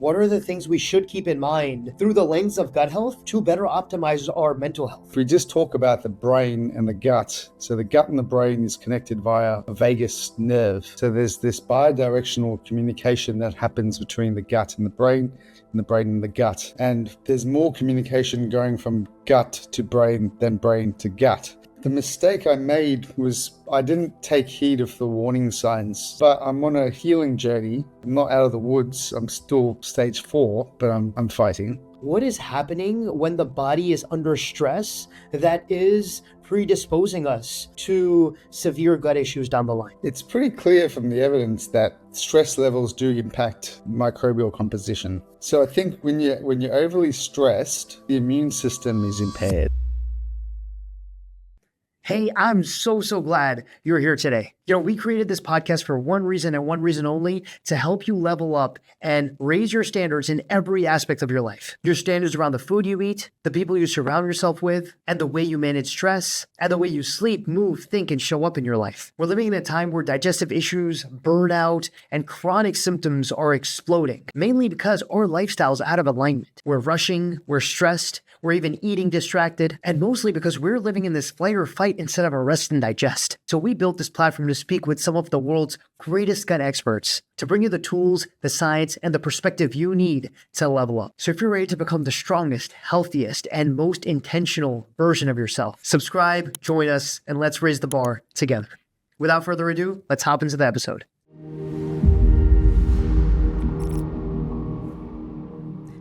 What are the things we should keep in mind through the lens of gut health to better optimize our mental health? If we just talk about the brain and the gut, so the gut and the brain is connected via a vagus nerve. So there's this bidirectional communication that happens between the gut and the brain and the gut. And there's more communication going from gut to brain than brain to gut. The mistake I made was I didn't take heed of the warning signs, but I'm on a healing journey. I'm not out of the woods. I'm still stage 4, but I'm fighting. What is happening when the body is under stress that is predisposing us to severe gut issues down the line? It's pretty clear from the evidence that stress levels do impact microbial composition. So I think when you're overly stressed, the immune system is impaired. Hey, I'm so glad you're here today. We created this podcast for one reason and one reason only, to help you level up and raise your standards in every aspect of your life. Your standards around the food you eat, the people you surround yourself with, and the way you manage stress, and the way you sleep, move, think, and show up in your life. We're living in a time where digestive issues, burnout, and chronic symptoms are exploding, mainly because our lifestyle's out of alignment. We're rushing, we're stressed, we're even eating distracted, and mostly because we're living in this fight or fight instead of a rest and digest. So we built this platform to speak with some of the world's greatest gut experts to bring you the tools, the science, and the perspective you need to level up. So if you're ready to become the strongest, healthiest, and most intentional version of yourself, subscribe, join us, and let's raise the bar together. Without further ado, let's hop into the episode.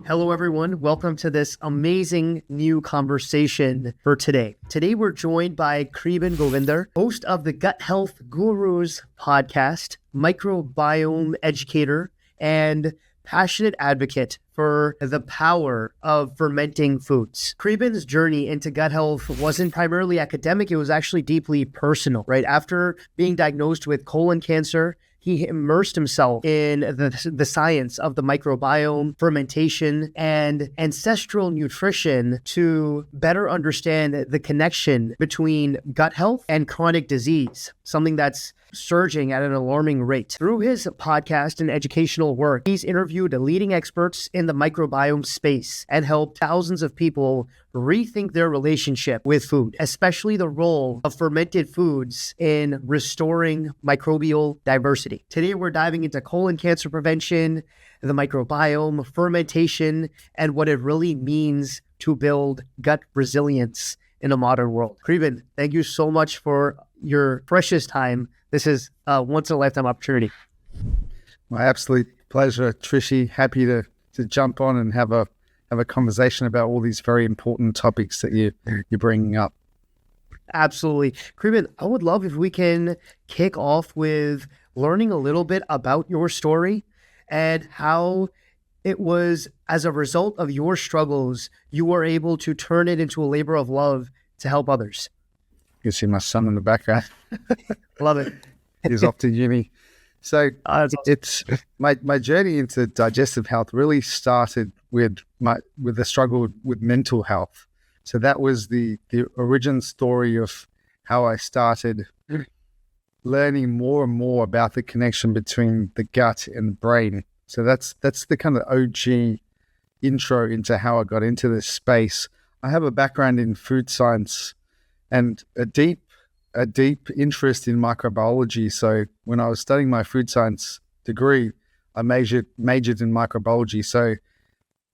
Hello, everyone. Welcome to this amazing new conversation for today. Today, we're joined by Kriben Govender, host of the Gut Health Gurus podcast, microbiome educator, and passionate advocate for the power of fermenting foods. Kriben's journey into gut health wasn't primarily academic. It was actually deeply personal, right? After being diagnosed with colon cancer, he immersed himself in the science of the microbiome, fermentation, and ancestral nutrition to better understand the connection between gut health and chronic disease, something that's surging at an alarming rate. Through his podcast and educational work, he's interviewed leading experts in the microbiome space and helped thousands of people rethink their relationship with food, especially the role of fermented foods in restoring microbial diversity. Today, we're diving into colon cancer prevention, the microbiome, fermentation, and what it really means to build gut resilience in a modern world. Kriben, thank you so much for your precious time. This is a once-in-a-lifetime opportunity. My absolute pleasure, Trishy. Happy to jump on and have a conversation about all these very important topics that you're bringing up. Absolutely. Kriben, I would love if we can kick off with learning a little bit about your story and how it was as a result of your struggles, you were able to turn it into a labor of love to help others. You can see my son in the background. Love it. He's off to uni. So it's my journey into digestive health really started with the struggle with mental health. So that was the origin story of how I started learning more and more about the connection between the gut and the brain. So that's the kind of OG intro into how I got into this space. I have a background in food science and a deep interest in microbiology. So when I was studying my food science degree, I majored in microbiology. So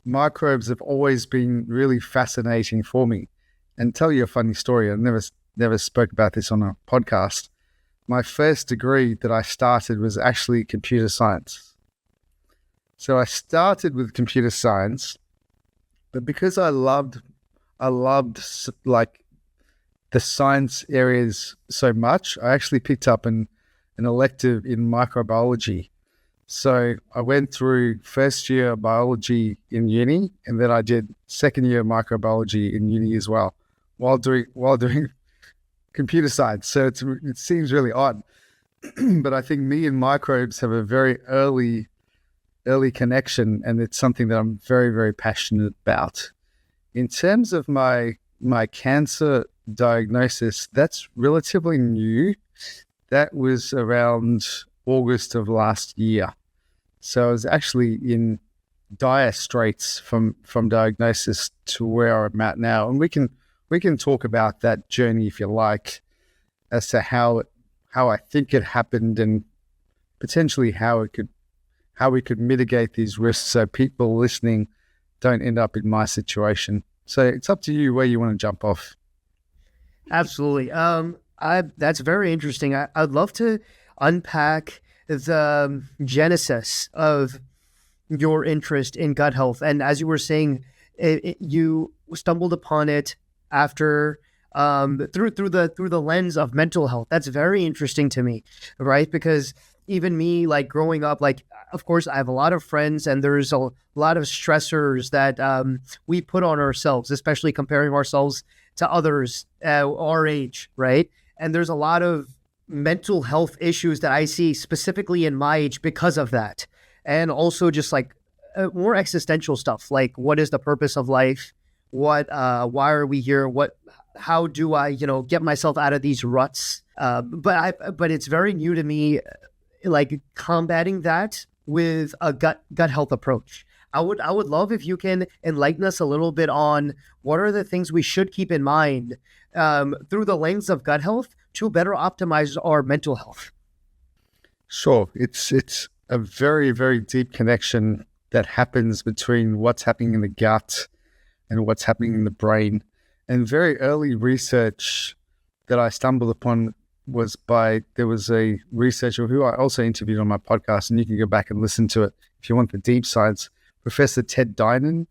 microbes have always been really fascinating for me. And tell you a funny story, I never spoke about this on a podcast. My first degree that I started was actually computer science. So I started with computer science, but because I loved like the science areas so much, I actually picked up an elective in microbiology. So I went through first year biology in uni, and then I did second year microbiology in uni as well, while doing computer science. So it seems really odd, but I think me and microbes have a very early connection, and it's something that I'm very, very passionate about. In terms of my cancer diagnosis, that's relatively new. That was around August of last year. So I was actually in dire straits from diagnosis to where I'm at now, and we can talk about that journey if you like, as to how I think it happened and potentially how we could mitigate these risks so people listening don't end up in my situation. So it's up to you where you want to jump off. Absolutely. That's very interesting. I'd love to unpack the genesis of your interest in gut health. And as you were saying, you stumbled upon it after through the lens of mental health. That's very interesting to me, right? Because even me, like growing up, like of course I have a lot of friends, and there's a lot of stressors that we put on ourselves, especially comparing ourselves to others our age, right? And there's a lot of mental health issues that I see specifically in my age because of that. And also just like more existential stuff, like what is the purpose of life? Why are we here? How do I, get myself out of these ruts? But it's very new to me, like combating that with a gut health approach. I would love if you can enlighten us a little bit on what are the things we should keep in mind through the lens of gut health to better optimize our mental health. Sure. It's a very, very deep connection that happens between what's happening in the gut and what's happening in the brain. And very early research that I stumbled upon there was a researcher who I also interviewed on my podcast, and you can go back and listen to it if you want the deep sides, Professor Ted Dinan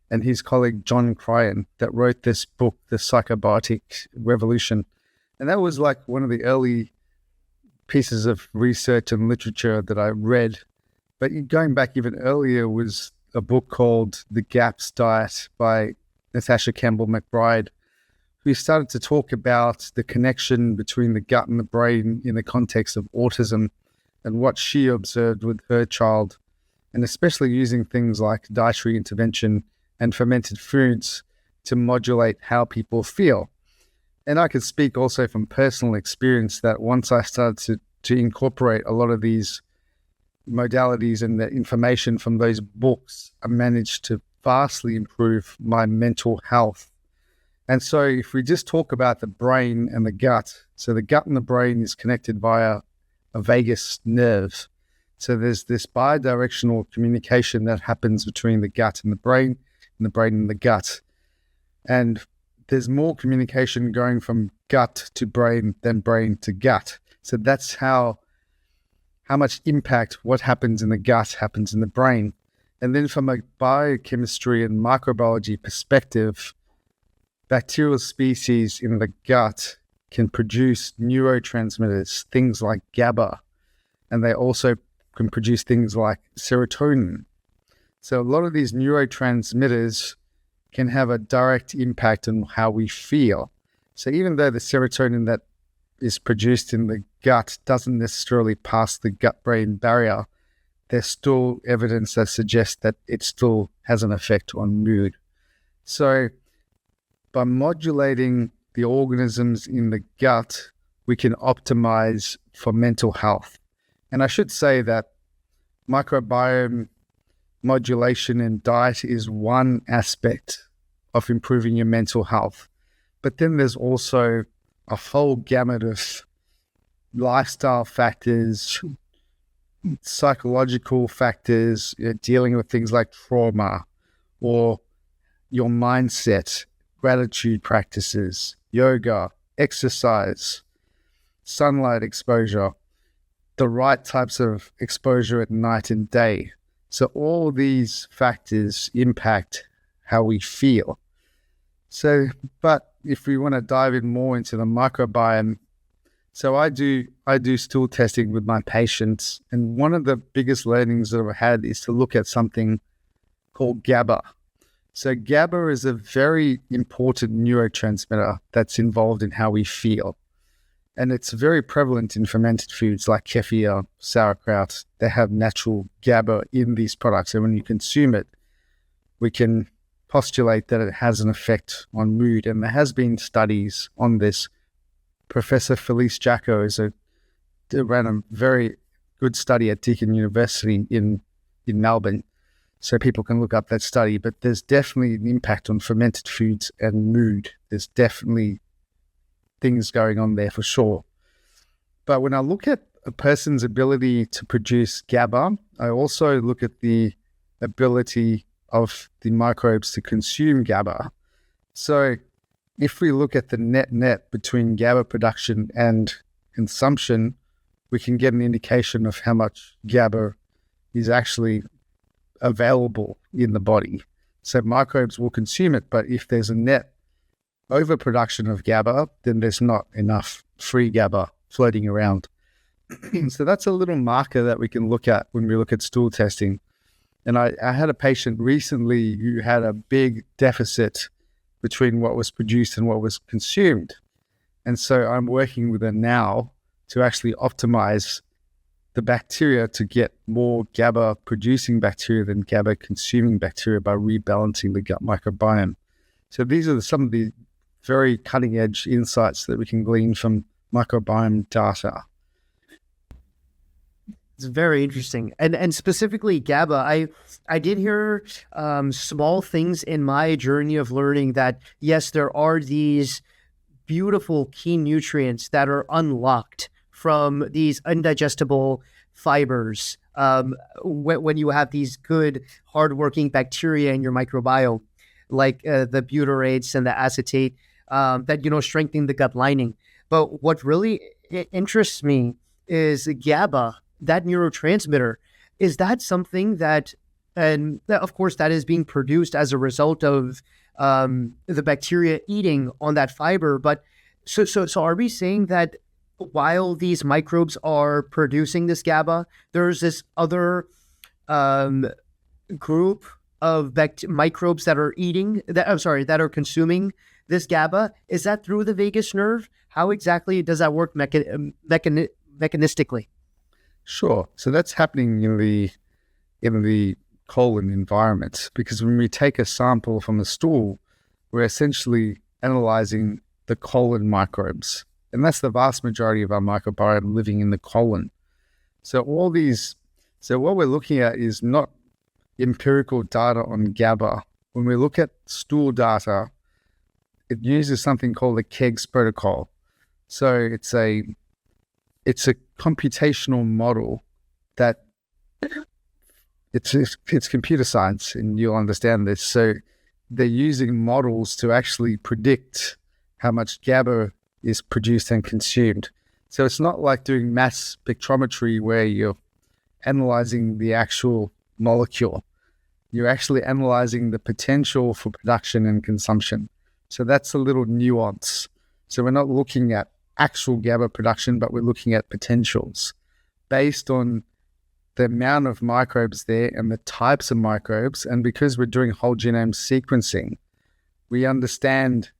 and his colleague John Cryan, that wrote this book, The Psychobiotic Revolution. And that was like one of the early pieces of research and literature that I read. But going back even earlier was a book called The GAPS Diet by Natasha Campbell McBride, who started to talk about the connection between the gut and the brain in the context of autism and what she observed with her child, and especially using things like dietary intervention and fermented foods to modulate how people feel. And I could speak also from personal experience that once I started to incorporate a lot of these modalities and the information from those books, I managed to vastly improve my mental health. And so if we just talk about the brain and the gut, so the gut and the brain is connected via a vagus nerve. So there's this bidirectional communication that happens between the gut and the brain and the gut. And there's more communication going from gut to brain than brain to gut. So that's how much impact what happens in the gut happens in the brain. And then from a biochemistry and microbiology perspective, bacterial species in the gut can produce neurotransmitters, things like GABA, and they also can produce things like serotonin. So a lot of these neurotransmitters can have a direct impact on how we feel. So even though the serotonin that is produced in the gut doesn't necessarily pass the gut-brain barrier, there's still evidence that suggests that it still has an effect on mood. So by modulating the organisms in the gut, we can optimize for mental health. And I should say that microbiome modulation and diet is one aspect of improving your mental health. But then there's also a whole gamut of lifestyle factors, psychological factors, dealing with things like trauma or your mindset, gratitude practices, yoga, exercise, sunlight exposure, the right types of exposure at night and day. So all these factors impact how we feel. So, but if we want to dive in more into the microbiome, so I do stool testing with my patients, and one of the biggest learnings that I've had is to look at something called GABA. So GABA is a very important neurotransmitter that's involved in how we feel. And it's very prevalent in fermented foods like kefir, sauerkraut. They have natural GABA in these products. And when you consume it, we can postulate that it has an effect on mood. And there has been studies on this. Professor Felice Jacko ran a very good study at Deakin University in Melbourne. So people can look up that study, but there's definitely an impact on fermented foods and mood. There's definitely things going on there for sure. But when I look at a person's ability to produce GABA, I also look at the ability of the microbes to consume GABA. So if we look at the net between GABA production and consumption, we can get an indication of how much GABA is actually available in the body. So microbes will consume it, but if there's a net overproduction of GABA, then there's not enough free GABA floating around. So that's a little marker that we can look at when we look at stool testing. And I had a patient recently who had a big deficit between what was produced and what was consumed. And so I'm working with her now to actually optimize the bacteria to get more GABA producing bacteria than GABA consuming bacteria by rebalancing the gut microbiome. So these are some of the very cutting edge insights that we can glean from microbiome data. It's very interesting. And specifically GABA, I did hear small things in my journey of learning that, yes, there are these beautiful key nutrients that are unlocked from these indigestible fibers when you have these good, hardworking bacteria in your microbiome, like the butyrates and the acetate that, strengthen the gut lining. But what really interests me is GABA, that neurotransmitter. Is that something that, and of course, that is being produced as a result of the bacteria eating on that fiber. But so are we saying that while these microbes are producing this GABA, there's this other group of microbes that are that are consuming this GABA? Is that through the vagus nerve? How exactly does that work mechanistically? Sure. So that's happening in the colon environment, because when we take a sample from a stool, we're essentially analyzing the colon microbes. And that's the vast majority of our microbiome living in the colon. So what we're looking at is not empirical data on GABA. When we look at stool data, it uses something called the KEGS protocol. So it's a computational model that it's computer science, and you'll understand this. So they're using models to actually predict how much GABA is produced and consumed. So it's not like doing mass spectrometry where you're analyzing the actual molecule. You're actually analyzing the potential for production and consumption. So that's a little nuance. So we're not looking at actual GABA production, but we're looking at potentials based on the amount of microbes there and the types of microbes. And because we're doing whole genome sequencing, we understand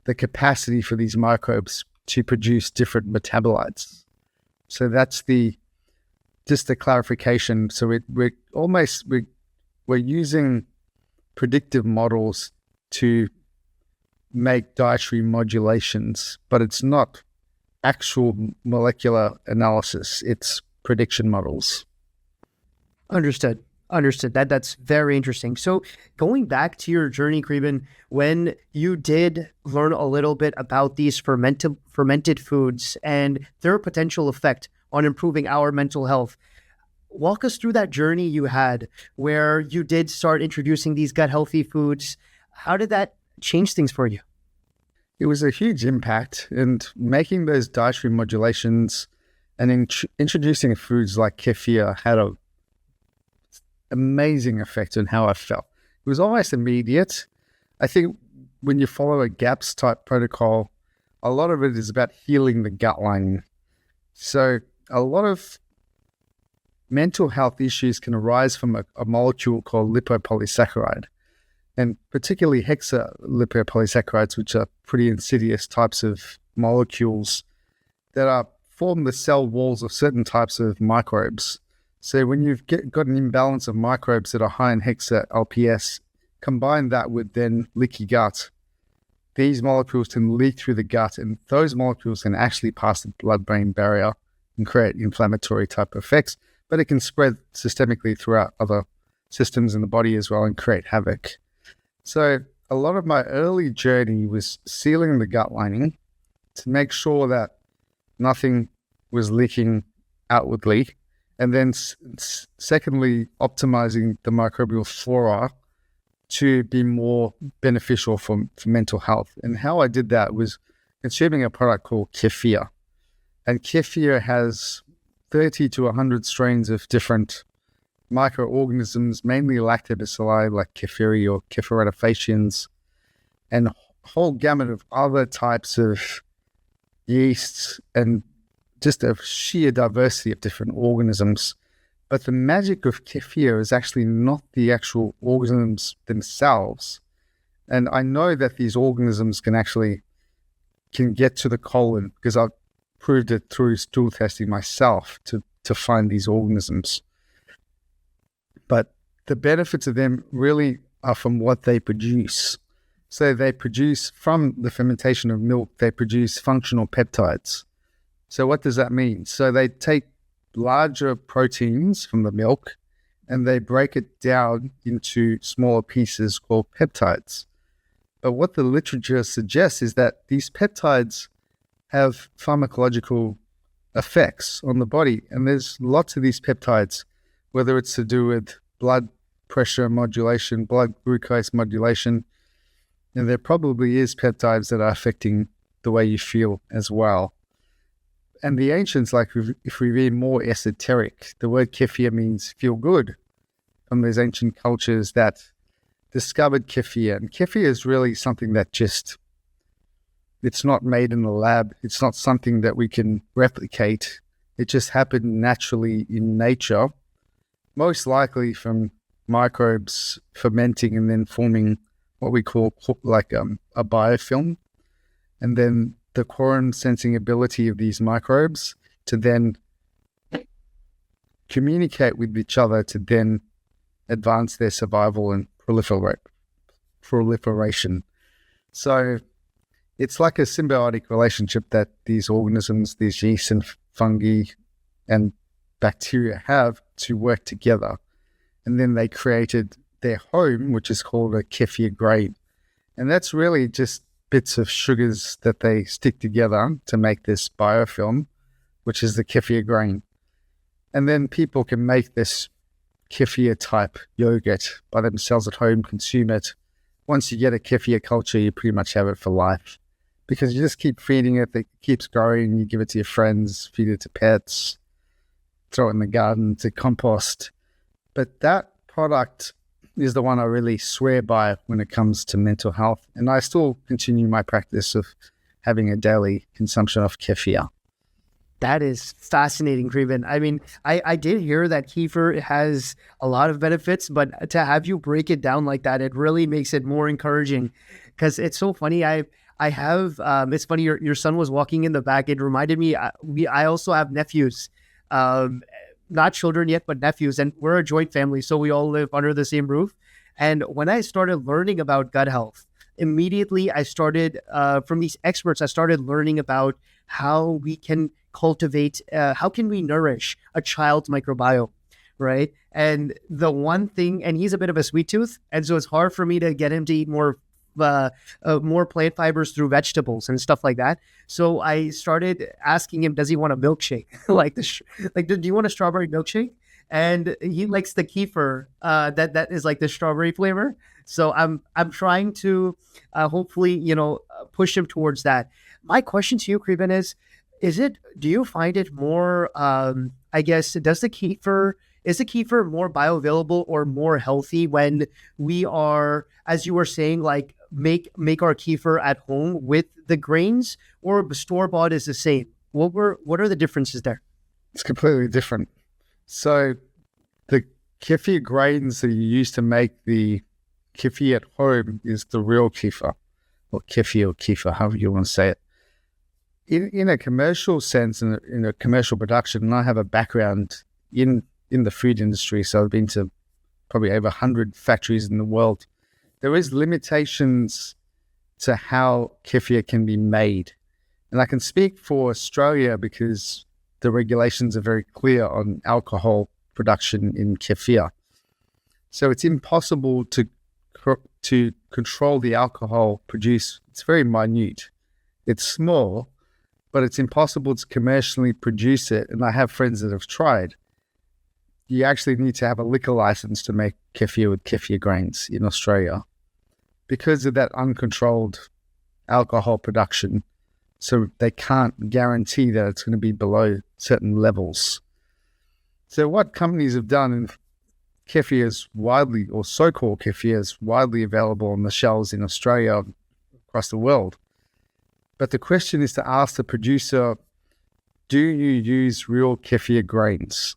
the capacity for these microbes to produce different metabolites. So that's just the clarification. So we're using predictive models to make dietary modulations, but it's not actual molecular analysis. It's prediction models. Understood. That's very interesting. So going back to your journey, Kriben, when you did learn a little bit about these fermented foods and their potential effect on improving our mental health, walk us through that journey you had where you did start introducing these gut healthy foods. How did that change things for you? It was a huge impact, and making those dietary modulations and introducing foods like kefir had an amazing effect on how I felt. It was almost immediate. I think when you follow a GAPS type protocol, a lot of it is about healing the gut lining. So a lot of mental health issues can arise from a molecule called lipopolysaccharide, and particularly hexalipopolysaccharides, which are pretty insidious types of molecules that form the cell walls of certain types of microbes. So when you've got an imbalance of microbes that are high in hexa-LPS, combine that with then leaky gut, these molecules can leak through the gut, and those molecules can actually pass the blood-brain barrier and create inflammatory type effects, but it can spread systemically throughout other systems in the body as well and create havoc. So a lot of my early journey was sealing the gut lining to make sure that nothing was leaking outwardly. And then secondly, optimizing the microbial flora to be more beneficial for mental health. And how I did that was consuming a product called Kefir. And Kefir has 30 to 100 strains of different microorganisms, mainly lactobacilli like Kefiri or Kefiretophaceans, and a whole gamut of other types of yeasts and just a sheer diversity of different organisms. But the magic of Kefir is actually not the actual organisms themselves. And I know that these organisms can get to the colon because I've proved it through stool testing myself to find these organisms. But the benefits of them really are from what they produce. So they produce, from the fermentation of milk, they produce functional peptides. So what does that mean? So they take larger proteins from the milk and they break it down into smaller pieces called peptides. But what the literature suggests is that these peptides have pharmacological effects on the body. And there's lots of these peptides, whether it's to do with blood pressure modulation, blood glucose modulation, and there probably is peptides that are affecting the way you feel as well. And the ancients, like if we read more esoteric, the word kefir means feel good, from those ancient cultures that discovered kefir. And kefir is really something that it's not made in the lab. It's not something that we can replicate. It just happened naturally in nature, most likely from microbes fermenting and then forming what we call like a biofilm. And then the quorum sensing ability of these microbes to then communicate with each other to then advance their survival and proliferation. So it's like a symbiotic relationship that these organisms, these yeasts and fungi and bacteria have to work together. And then they created their home, which is called a kefir grain. And that's really just bits of sugars that they stick together to make this biofilm, which is the kefir grain. And then people can make this kefir type yogurt by themselves at home, consume it. Once you get a kefir culture, you pretty much have it for life because you just keep feeding it. It keeps growing. You give it to your friends, feed it to pets, throw it in the garden to compost. But that product is the one I really swear by when it comes to mental health. And I still continue my practice of having a daily consumption of kefir. That is fascinating, Kriben. I mean, I did hear that kefir has a lot of benefits, but to have you break it down like that, it really makes it more encouraging because it's so funny. I have, it's funny, your son was walking in the back. It reminded me, I also have nephews, not children yet, but nephews, and we're a joint family. So we all live under the same roof. And when I started learning about gut health, immediately I started, from these experts, I started learning about how we can cultivate, how can we nourish a child's microbiome, right? And the one thing, and he's a bit of a sweet tooth, and so it's hard for me to get him to eat more plant fibers through vegetables and stuff like that. So I started asking him, does he want a milkshake? Do you want a strawberry milkshake? And he likes the kefir that is like the strawberry flavor. So I'm trying to hopefully push him towards that. My question to you, Kriben, do you find it more? I guess is the kefir more bioavailable or more healthy when we are, as you were saying, like make our kefir at home with the grains, or store-bought is the same? What are the differences there? It's completely different. So the kefir grains that you use to make the kefir at home is the real kefir, or kefir, however you want to say it. In a commercial sense, in a commercial production, and I have a background in the food industry, so I've been to probably over 100 factories in the world. There is limitations to how kefir can be made. And I can speak for Australia because the regulations are very clear on alcohol production in kefir. So it's impossible to control the alcohol produced. It's very minute. It's small, but it's impossible to commercially produce it. And I have friends that have tried. You actually need to have a liquor license to make kefir with kefir grains in Australia because of that uncontrolled alcohol production. So they can't guarantee that it's going to be below certain levels. So what companies have done, and kefir is widely, or so-called kefir is widely available on the shelves in Australia, across the world. But the question is to ask the producer, do you use real kefir grains?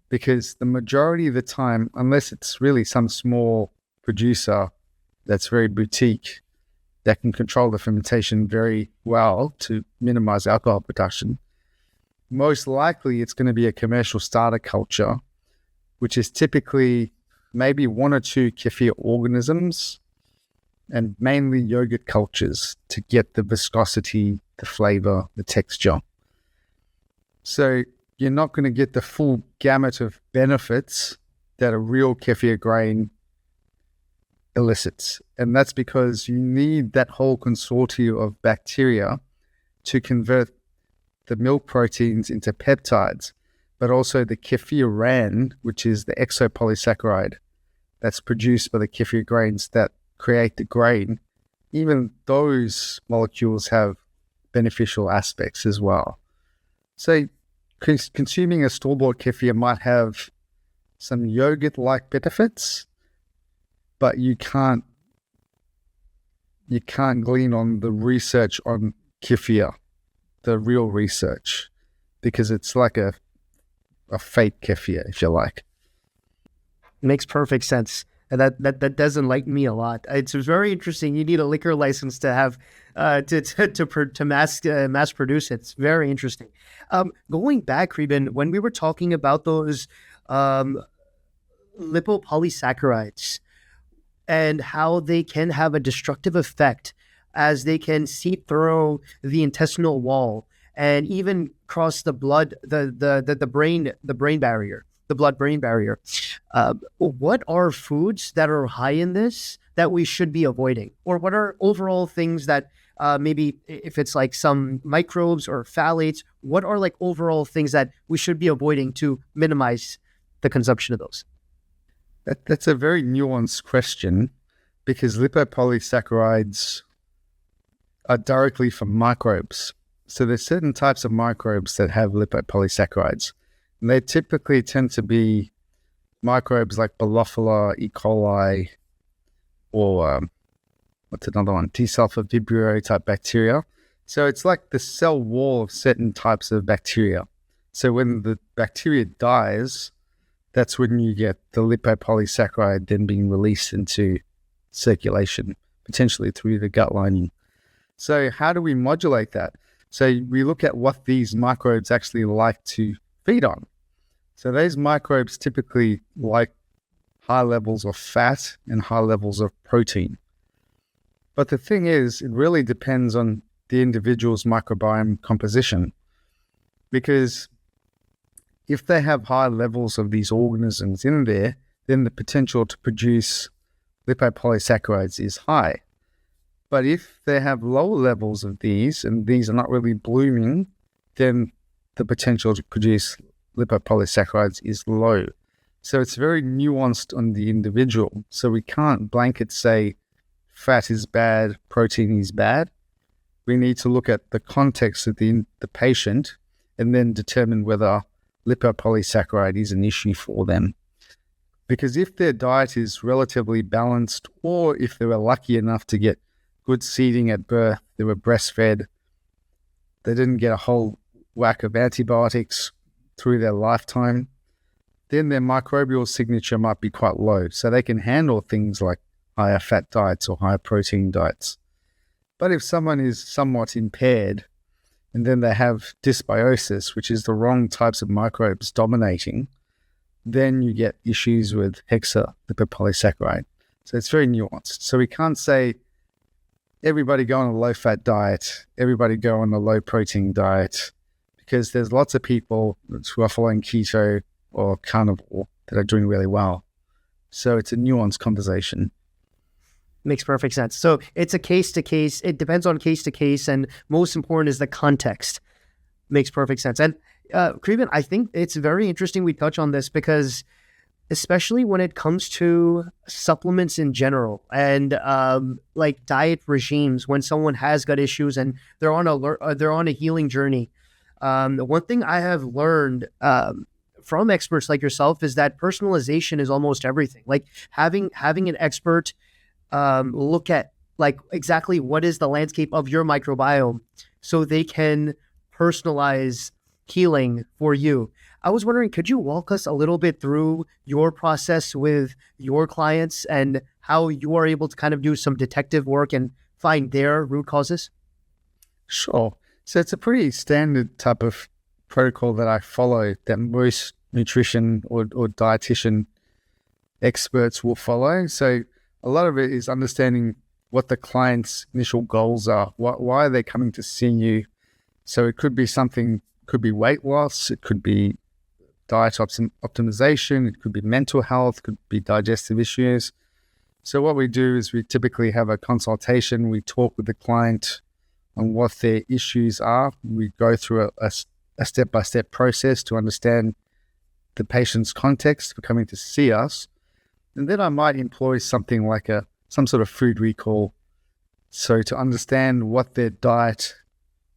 Because the majority of the time, unless it's really some small producer that's very boutique, that can control the fermentation very well to minimize alcohol production, most likely it's going to be a commercial starter culture, which is typically maybe one or two kefir organisms and mainly yogurt cultures to get the viscosity, the flavor, the texture. So you're not going to get the full gamut of benefits that a real kefir grain elicits. And that's because you need that whole consortium of bacteria to convert the milk proteins into peptides, but also the kefiran, which is the exopolysaccharide that's produced by the kefir grains that create the grain. Even those molecules have beneficial aspects as well. So consuming a store-bought kefir might have some yogurt-like benefits, but you can't glean on the research on kefir, the real research, because it's like a fake kefir, if you like. Makes perfect sense. And that does enlighten me a lot. It's very interesting. You need a liquor license to have to mass produce it. It's very interesting. Going back, Kriben, when we were talking about those lipopolysaccharides and how they can have a destructive effect as they can seep through the intestinal wall and even cross the blood, the brain barrier. The blood-brain barrier. What are foods that are high in this that we should be avoiding? Or what are overall things that maybe if it's like some microbes or phthalates, what are like overall things that we should be avoiding to minimize the consumption of those? That's a very nuanced question because lipopolysaccharides are directly from microbes. So there's certain types of microbes that have lipopolysaccharides. And they typically tend to be microbes like Bolophila, E. coli, or what's another one? T-sulfur Vibrio type bacteria. So it's like the cell wall of certain types of bacteria. So when the bacteria dies, that's when you get the lipopolysaccharide then being released into circulation, potentially through the gut lining. So how do we modulate that? So we look at what these microbes actually like to feed on. So those microbes typically like high levels of fat and high levels of protein. But the thing is, it really depends on the individual's microbiome composition. Because if they have high levels of these organisms in there, then the potential to produce lipopolysaccharides is high. But if they have lower levels of these, and these are not really blooming, then the potential to produce lipopolysaccharides is low. So it's very nuanced on the individual. So we can't blanket say fat is bad, protein is bad. We need to look at the context of the patient and then determine whether lipopolysaccharide is an issue for them. Because if their diet is relatively balanced, or if they were lucky enough to get good seeding at birth, they were breastfed, they didn't get a whole whack of antibiotics through their lifetime, then their microbial signature might be quite low. So they can handle things like higher fat diets or higher protein diets. But if someone is somewhat impaired and then they have dysbiosis, which is the wrong types of microbes dominating, then you get issues with hexalipopolysaccharide. So it's very nuanced. So we can't say everybody go on a low-fat diet, everybody go on a low-protein diet, because there's lots of people who are following keto or carnivore that are doing really well. So it's a nuanced conversation. Makes perfect sense. So it's a case to case. It depends on case to case, and most important is the context. Makes perfect sense. And Kriben, I think it's very interesting we touch on this because, especially when it comes to supplements in general and like diet regimes, when someone has gut issues and they're on a healing journey. One thing I have learned from experts like yourself is that personalization is almost everything. Like having an expert look at like exactly what is the landscape of your microbiome so they can personalize healing for you. I was wondering, could you walk us a little bit through your process with your clients and how you are able to kind of do some detective work and find their root causes? Sure. So it's a pretty standard type of protocol that I follow that most nutrition or dietitian experts will follow. So a lot of it is understanding what the client's initial goals are. Why are they coming to see you? So it could be weight loss, it could be diet optimization, it could be mental health, it could be digestive issues. So what we do is we typically have a consultation. We talk with the client on what their issues are. We go through a step-by-step process to understand the patient's context for coming to see us. And then I might employ something like some sort of food recall. So to understand what their diet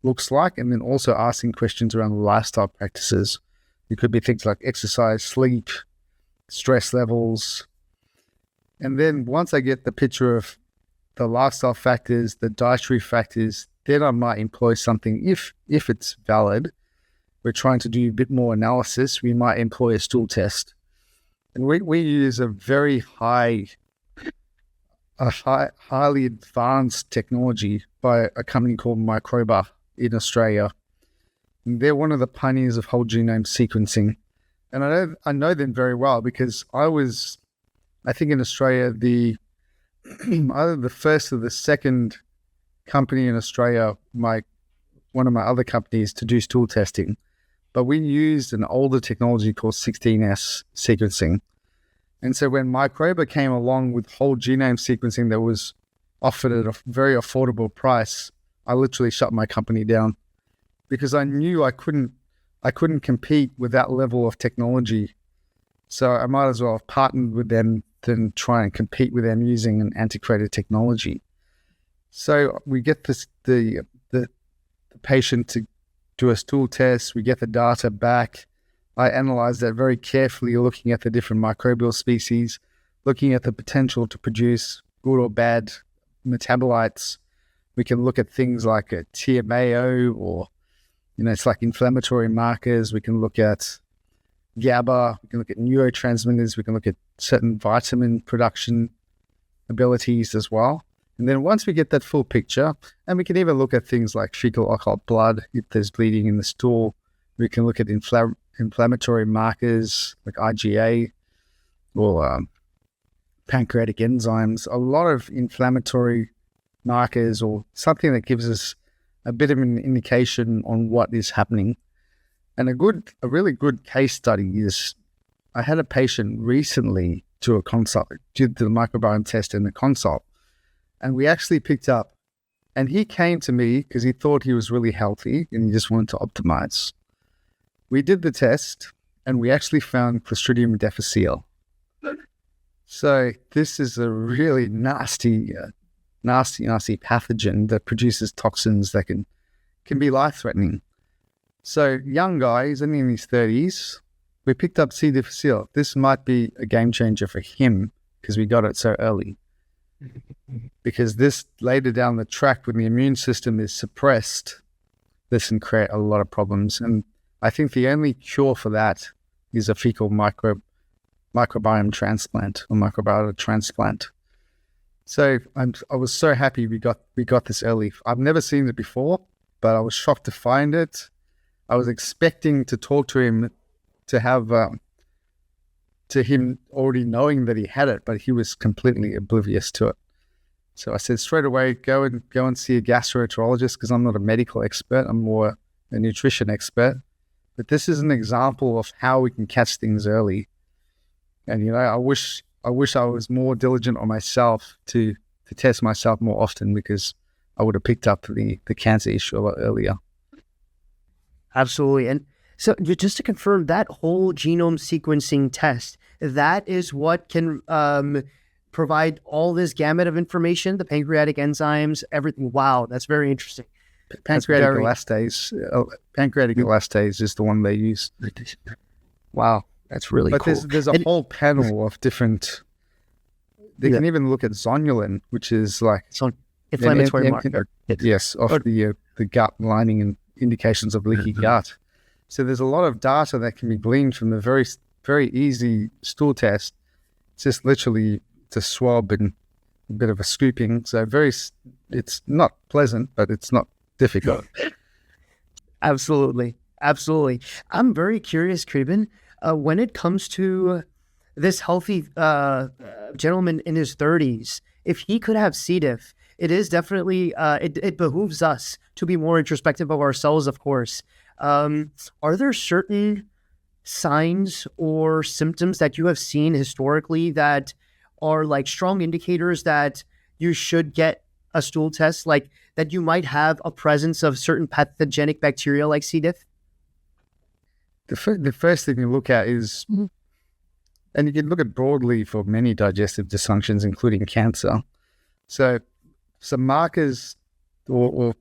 looks like, and then also asking questions around lifestyle practices. It could be things like exercise, sleep, stress levels. And then once I get the picture of the lifestyle factors, the dietary factors, then I might employ something if it's valid. We're trying to do a bit more analysis. We might employ a stool test. And we use a very highly advanced technology by a company called Microbial in Australia. And they're one of the pioneers of whole genome sequencing. And I know them very well because I think in Australia, either the first or the second company in Australia, one of my other companies, to do stool testing. But we used an older technology called 16S sequencing. And so when Microbial came along with whole genome sequencing that was offered at a very affordable price, I literally shut my company down because I knew I couldn't compete with that level of technology. So I might as well have partnered with them than try and compete with them using an antiquated technology. So we get the patient to do a stool test. We get the data back. I analyze that very carefully, looking at the different microbial species, looking at the potential to produce good or bad metabolites. We can look at things like a TMAO or, it's like inflammatory markers. We can look at GABA. We can look at neurotransmitters. We can look at certain vitamin production abilities as well. And then once we get that full picture, and we can even look at things like fecal occult blood, if there's bleeding in the stool. We can look at inflammatory markers like IgA or pancreatic enzymes, a lot of inflammatory markers or something that gives us a bit of an indication on what is happening. And a really good case study is I had a patient recently to a consult, did the microbiome test in the consult, and we actually picked up, and he came to me because he thought he was really healthy and he just wanted to optimize. We did the test and we actually found Clostridium difficile. So this is a really nasty pathogen that produces toxins that can be life-threatening. So young guy, he's only in his 30s. We picked up C. difficile. This might be a game changer for him because we got it so early. Because this later down the track, when the immune system is suppressed, this can create a lot of problems. And I think the only cure for that is a fecal microbiome transplant or microbiota transplant. So I was so happy we got this early. I've never seen it before, but I was shocked to find it. I was expecting to talk to him, to have to him already knowing that he had it, but he was completely oblivious to it. So I said straight away, go and see a gastroenterologist because I'm not a medical expert. I'm more a nutrition expert. But this is an example of how we can catch things early. And I wish I wish I was more diligent on myself to test myself more often, because I would have picked up the cancer issue a lot earlier. Absolutely. And so just to confirm, that whole genome sequencing test, that is what can provide all this gamut of information, the pancreatic enzymes, everything. Wow, that's very interesting. Pancreatic elastase is the one they use. Wow, that's really but cool. There's a whole panel of different. They can even look at zonulin, which is like inflammatory marker. Yes, of the gut lining and indications of leaky gut. So there's a lot of data that can be gleaned from the very, very easy stool test. It's just literally a swab and a bit of a scooping. So it's not pleasant, but it's not difficult. Absolutely. I'm very curious, Kriben, when it comes to this healthy gentleman in his 30s, if he could have C. diff, it is definitely, it behooves us to be more introspective of ourselves, of course. Are there certain signs or symptoms that you have seen historically that are like strong indicators that you should get a stool test, like that you might have a presence of certain pathogenic bacteria like C. diff? The first thing you look at is, and you can look at broadly for many digestive dysfunctions, including cancer. So some markers or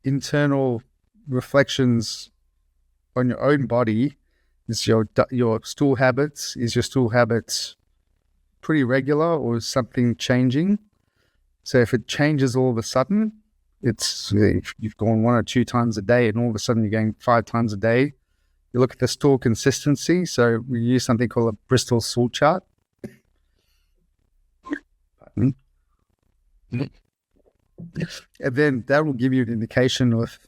internal reflections on your own body is your stool habits. Is your stool habits pretty regular, or is something changing? So if it changes all of a sudden, it's if you've gone 1 or 2 times a day and all of a sudden you're going 5 times a day, you look at the stool consistency. So we use something called a Bristol stool chart. And then that will give you an indication of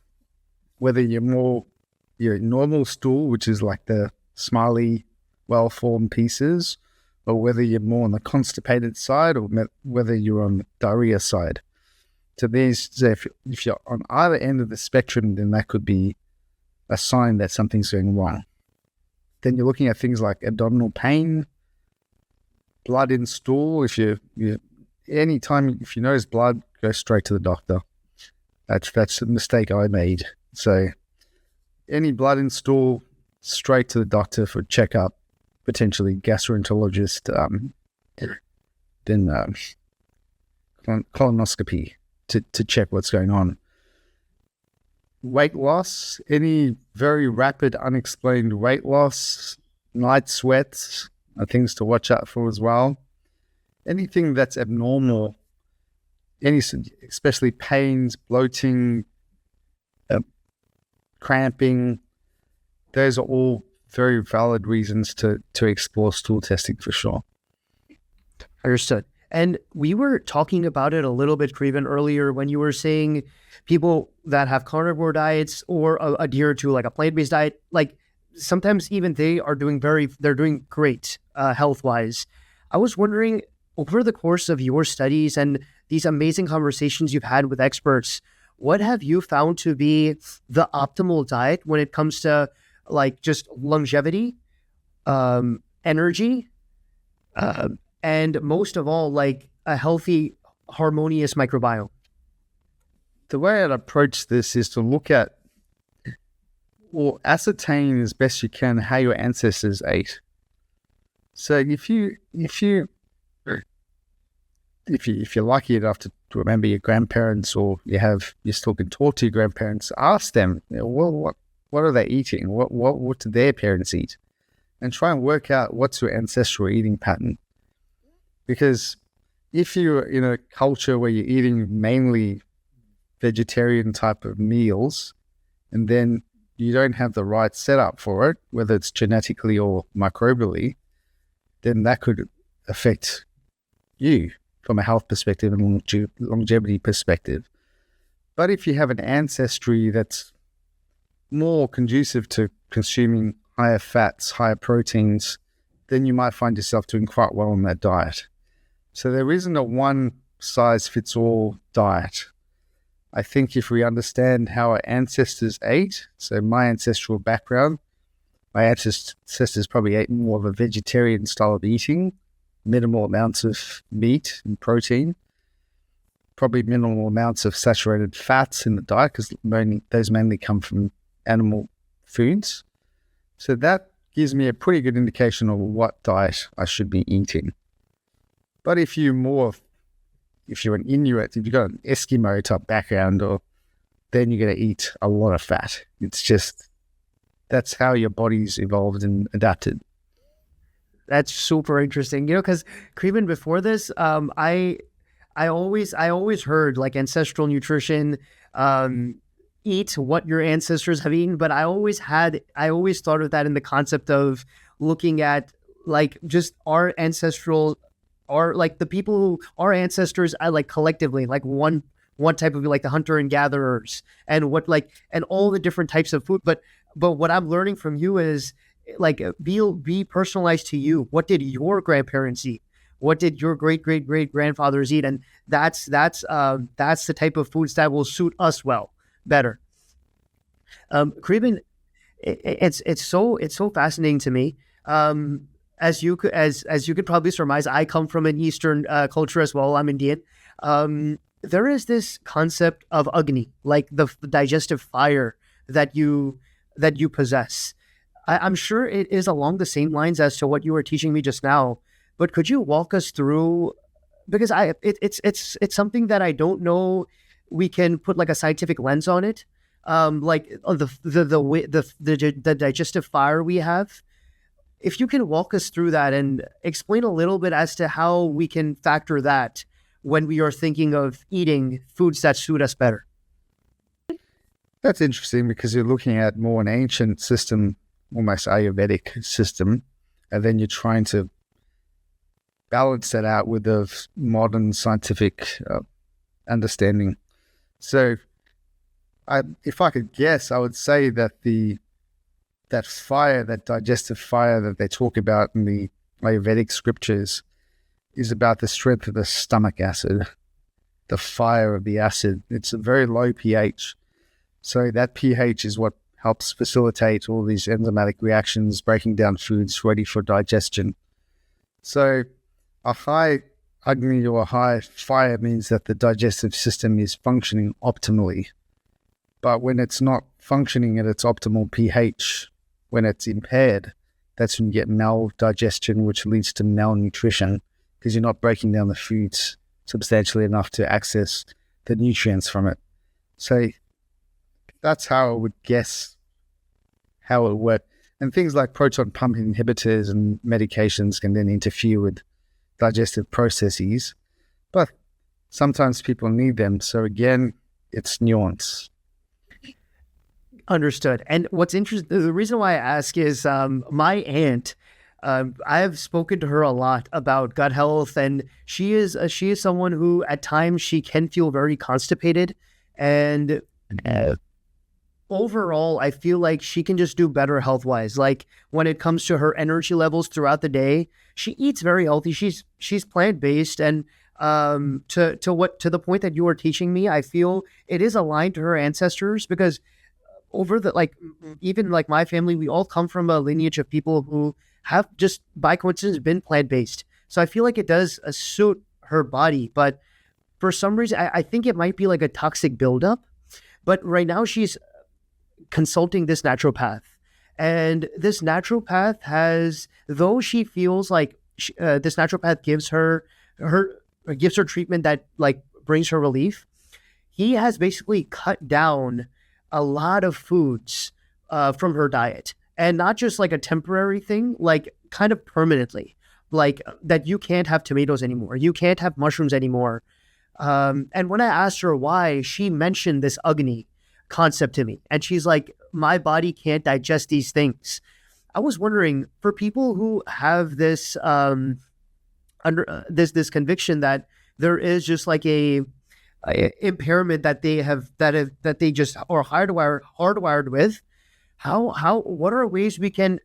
whether you're more your normal stool, which is like the smiley, well-formed pieces, or whether you're more on the constipated side, or whether you're on the diarrhea side. So if you're on either end of the spectrum, then that could be a sign that something's going wrong. Then you're looking at things like abdominal pain, blood in stool. If you notice blood, go straight to the doctor. That's the mistake I made. So any blood in stool, straight to the doctor for checkup, potentially gastroenterologist, then colonoscopy to check what's going on. Weight loss, any very rapid, unexplained weight loss, night sweats are things to watch out for as well. Anything that's abnormal, especially pains, bloating, cramping, those are all very valid reasons to explore stool testing for sure. Understood. And we were talking about it a little bit, Kriben, earlier when you were saying people that have carnivore diets or adhere to like a plant-based diet, like sometimes even they're doing great health-wise. I was wondering, over the course of your studies and these amazing conversations you've had with experts, what have you found to be the optimal diet when it comes to like just longevity, energy, and most of all, like a healthy, harmonious microbiome? The way I'd approach this is to look at or ascertain as best you can how your ancestors ate. So if you're lucky enough to remember your grandparents, or you still can talk to your grandparents, ask them, what are they eating? What did their parents eat? And try and work out what's your ancestral eating pattern. Because if you're in a culture where you're eating mainly vegetarian type of meals, and then you don't have the right setup for it, whether it's genetically or microbially, then that could affect you from a health perspective and longevity perspective. But if you have an ancestry that's more conducive to consuming higher fats, higher proteins, then you might find yourself doing quite well on that diet. So there isn't a one-size-fits-all diet. I think if we understand how our ancestors ate, so my ancestral background, my ancestors probably ate more of a vegetarian style of eating, minimal amounts of meat and protein, probably minimal amounts of saturated fats in the diet, because those mainly come from animal foods. So that gives me a pretty good indication of what diet I should be eating. But if you're an Inuit, if you've got an Eskimo type background, then you're going to eat a lot of fat. It's just, that's how your body's evolved and adapted. That's super interesting. Because Kriben, before this, I always heard like ancestral nutrition, eat what your ancestors have eaten, but I always thought of that in the concept of looking at like just our ancestral, or like the people who our ancestors, I like collectively, like one type of, like the hunter and gatherers, and all the different types of food. But what I'm learning from you is like be personalized to you. What did your grandparents eat? What did your great grandfathers eat? And that's the type of foods that will suit us better. Kriben, it's so fascinating to me. As you could probably surmise, I come from an Eastern culture as well. I'm Indian. There is this concept of Agni, like the digestive fire that you possess. I'm sure it is along the same lines as to what you were teaching me just now. But could you walk us through? Because it's something that I don't know. We can put like a scientific lens on it, like the digestive fire we have. If you can walk us through that and explain a little bit as to how we can factor that when we are thinking of eating foods that suit us better. That's interesting, because you're looking at more an ancient system, almost Ayurvedic system, and then you're trying to balance that out with the modern scientific understanding. So if I could guess, I would say that that fire, that digestive fire that they talk about in the Ayurvedic scriptures, is about the strength of the stomach acid, the fire of the acid. It's a very low pH. So that pH is what helps facilitate all these enzymatic reactions, breaking down foods ready for digestion. So a high Agni or a high fire means that the digestive system is functioning optimally. But when it's not functioning at its optimal pH, when it's impaired, that's when you get maldigestion, which leads to malnutrition, because you're not breaking down the foods substantially enough to access the nutrients from it. So that's how I would guess how it would work. And things like proton pump inhibitors and medications can then interfere with digestive processes, but sometimes people need them. So again, it's nuance. Understood. And what's interesting, the reason why I ask is my aunt, I've spoken to her a lot about gut health, and she is someone who at times she can feel very constipated, and overall I feel like she can just do better health wise. Like when it comes to her energy levels throughout the day, she eats very healthy. She's plant based, and to the point that you were teaching me, I feel it is aligned to her ancestors, because over the, like, even like my family, we all come from a lineage of people who have just by coincidence been plant-based. So I feel like it does suit her body, but for some reason, I think it might be like a toxic buildup. But right now she's consulting this naturopath, and this naturopath has, though she feels like this naturopath gives her treatment that like brings her relief, he has basically cut down a lot of foods from her diet, and not just like a temporary thing, like kind of permanently, like that you can't have tomatoes anymore, you can't have mushrooms anymore. And when I asked her why, she mentioned this Agni concept to me, and she's like, my body can't digest these things. I was wondering, for people who have this this conviction that there is just like a impairment that they have, that they just are hardwired with, what are ways we can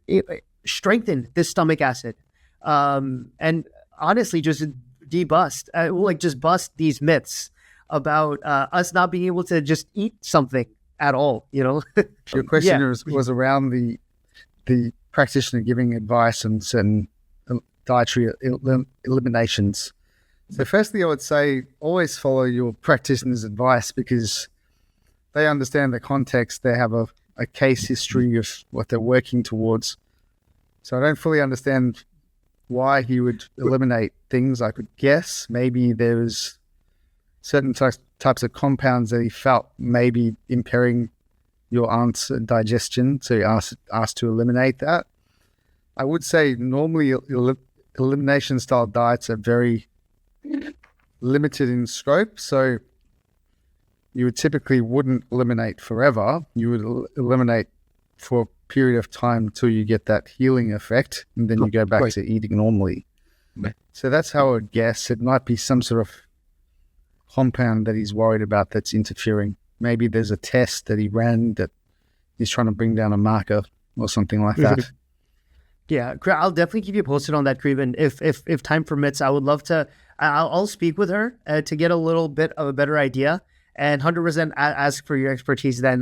strengthen this stomach acid, and honestly just just bust these myths about us not being able to just eat something at all, Your question was around the practitioner giving advice and dietary eliminations. So firstly, I would say always follow your practitioner's advice because they understand the context. They have a case history of what they're working towards. So I don't fully understand why he would eliminate things. I could guess maybe there's certain types of compounds that he felt maybe impairing your aunt's digestion. So he asked to eliminate that. I would say normally elimination style diets are very limited in scope. So you would typically wouldn't eliminate forever. You would eliminate for a period of time until you get that healing effect, and then you go back to eating normally. So that's how I would guess. It might be some sort of compound that he's worried about that's interfering. Maybe there's a test that he ran that he's trying to bring down a marker or something like that. Yeah, I'll definitely keep you posted on that, Kriben. If time permits, I would love to. I'll speak with her to get a little bit of a better idea, and 100% ask for your expertise then.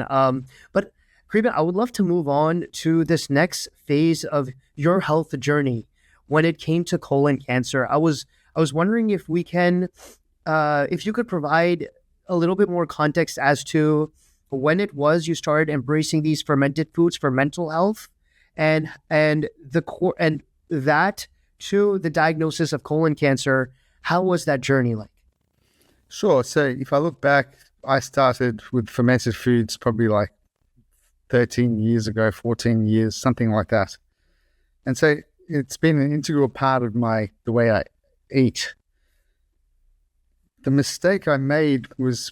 But Kriben, I would love to move on to this next phase of your health journey. When it came to colon cancer, I was wondering if we can, if you could provide a little bit more context as to when it was you started embracing these fermented foods for mental health, and the core and that to the diagnosis of colon cancer. How was that journey like? Sure. So if I look back, I started with fermented foods probably like 13 years ago, 14 years, something like that. And so it's been an integral part of the way I eat. The mistake I made was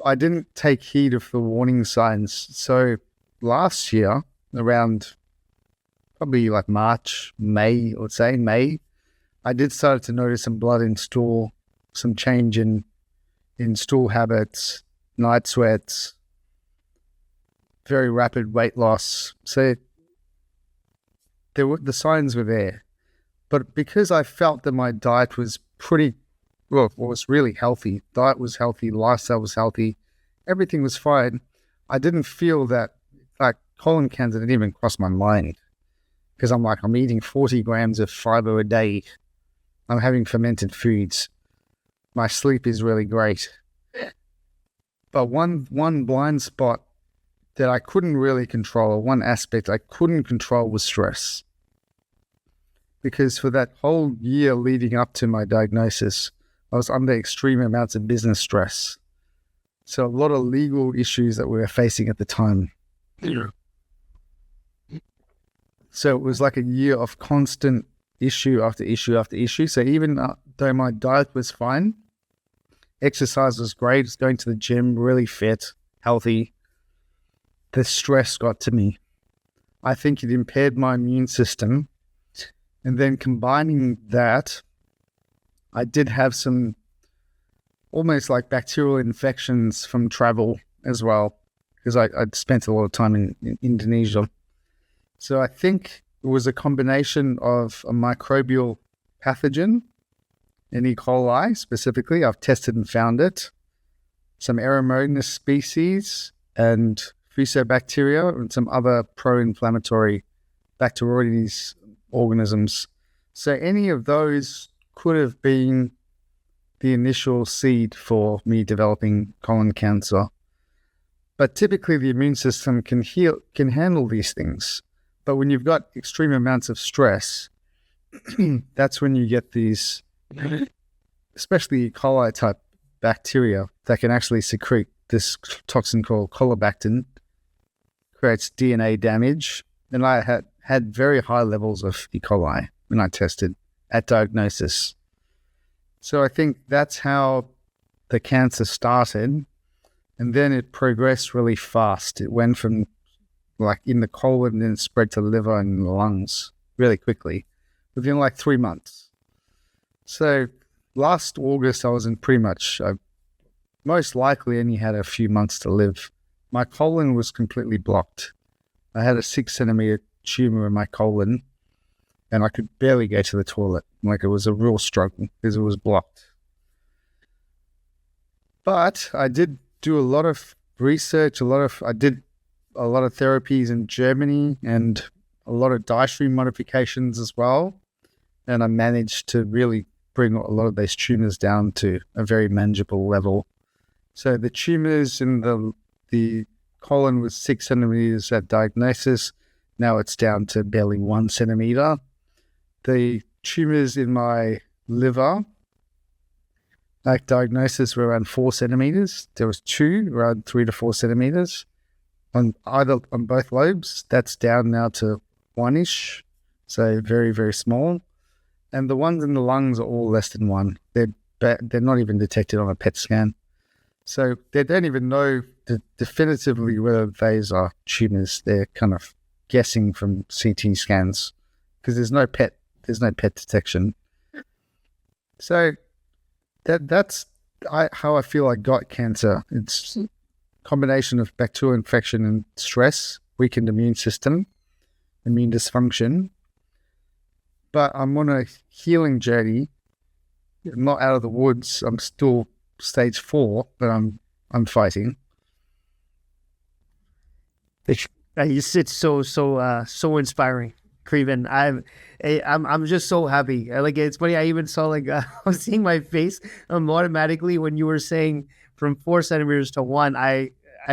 I didn't take heed of the warning signs. So last year, around probably like March, May, I would say May, I did start to notice some blood in stool, some change in stool habits, night sweats, very rapid weight loss. So the signs were there. But because I felt that my diet was was really healthy, diet was healthy, lifestyle was healthy, everything was fine, I didn't feel that like colon cancer didn't even cross my mind. Because I'm eating 40 grams of fiber a day. I'm having fermented foods. My sleep is really great. But one blind spot that I couldn't really control, one aspect I couldn't control was stress. Because for that whole year leading up to my diagnosis, I was under extreme amounts of business stress. So a lot of legal issues that we were facing at the time. So it was like a year of constant issue after issue after issue. So even though my diet was fine, exercise was great, I was going to the gym, really fit, healthy, the stress got to me. I think it impaired my immune system. And then combining that, I did have some almost like bacterial infections from travel as well, because I'd spent a lot of time in Indonesia. So I think it was a combination of a microbial pathogen, an E. coli specifically. I've tested and found it. Some Aeromonas species and Fusobacteria and some other pro-inflammatory Bacteroides organisms. So any of those could have been the initial seed for me developing colon cancer. But typically the immune system can handle these things. But when you've got extreme amounts of stress, that's when you get these, especially E. coli type bacteria that can actually secrete this toxin called colobactin, creates DNA damage. And I had very high levels of E. coli when I tested at diagnosis. So I think that's how the cancer started. And then it progressed really fast. It went from like in the colon and then spread to the liver and the lungs really quickly within like 3 months. So last August, I was in pretty much, most likely only had a few months to live. My colon was completely blocked. I had a 6-centimeter tumor in my colon and I could barely go to the toilet. Like it was a real struggle because it was blocked. But I did do a lot of research, I did a lot of therapies in Germany and a lot of dietary modifications as well. and I managed to really bring a lot of those tumors down to a very manageable level. So the tumors in the colon was 6 centimeters at diagnosis. Now it's down to barely 1 centimeter. The tumors in my liver at diagnosis were around 4 centimeters. There was 2 around 3 to 4 centimeters on both lobes. That's down now to 1-ish, so very, very small. And the ones in the lungs are all less than 1. They're not even detected on a PET scan. So they don't even know definitively whether those are tumors. They're kind of guessing from CT scans because there's no PET detection. So that's how I feel I got cancer. It's a combination of bacterial infection and stress, weakened immune system, immune dysfunction. But I'm on a healing journey. I'm not out of the woods. I'm still stage 4, but I'm fighting. It's so inspiring, Kriben. I'm just so happy. Like, it's funny. I even saw I was seeing my face automatically when you were saying from 4 centimeters to 1. I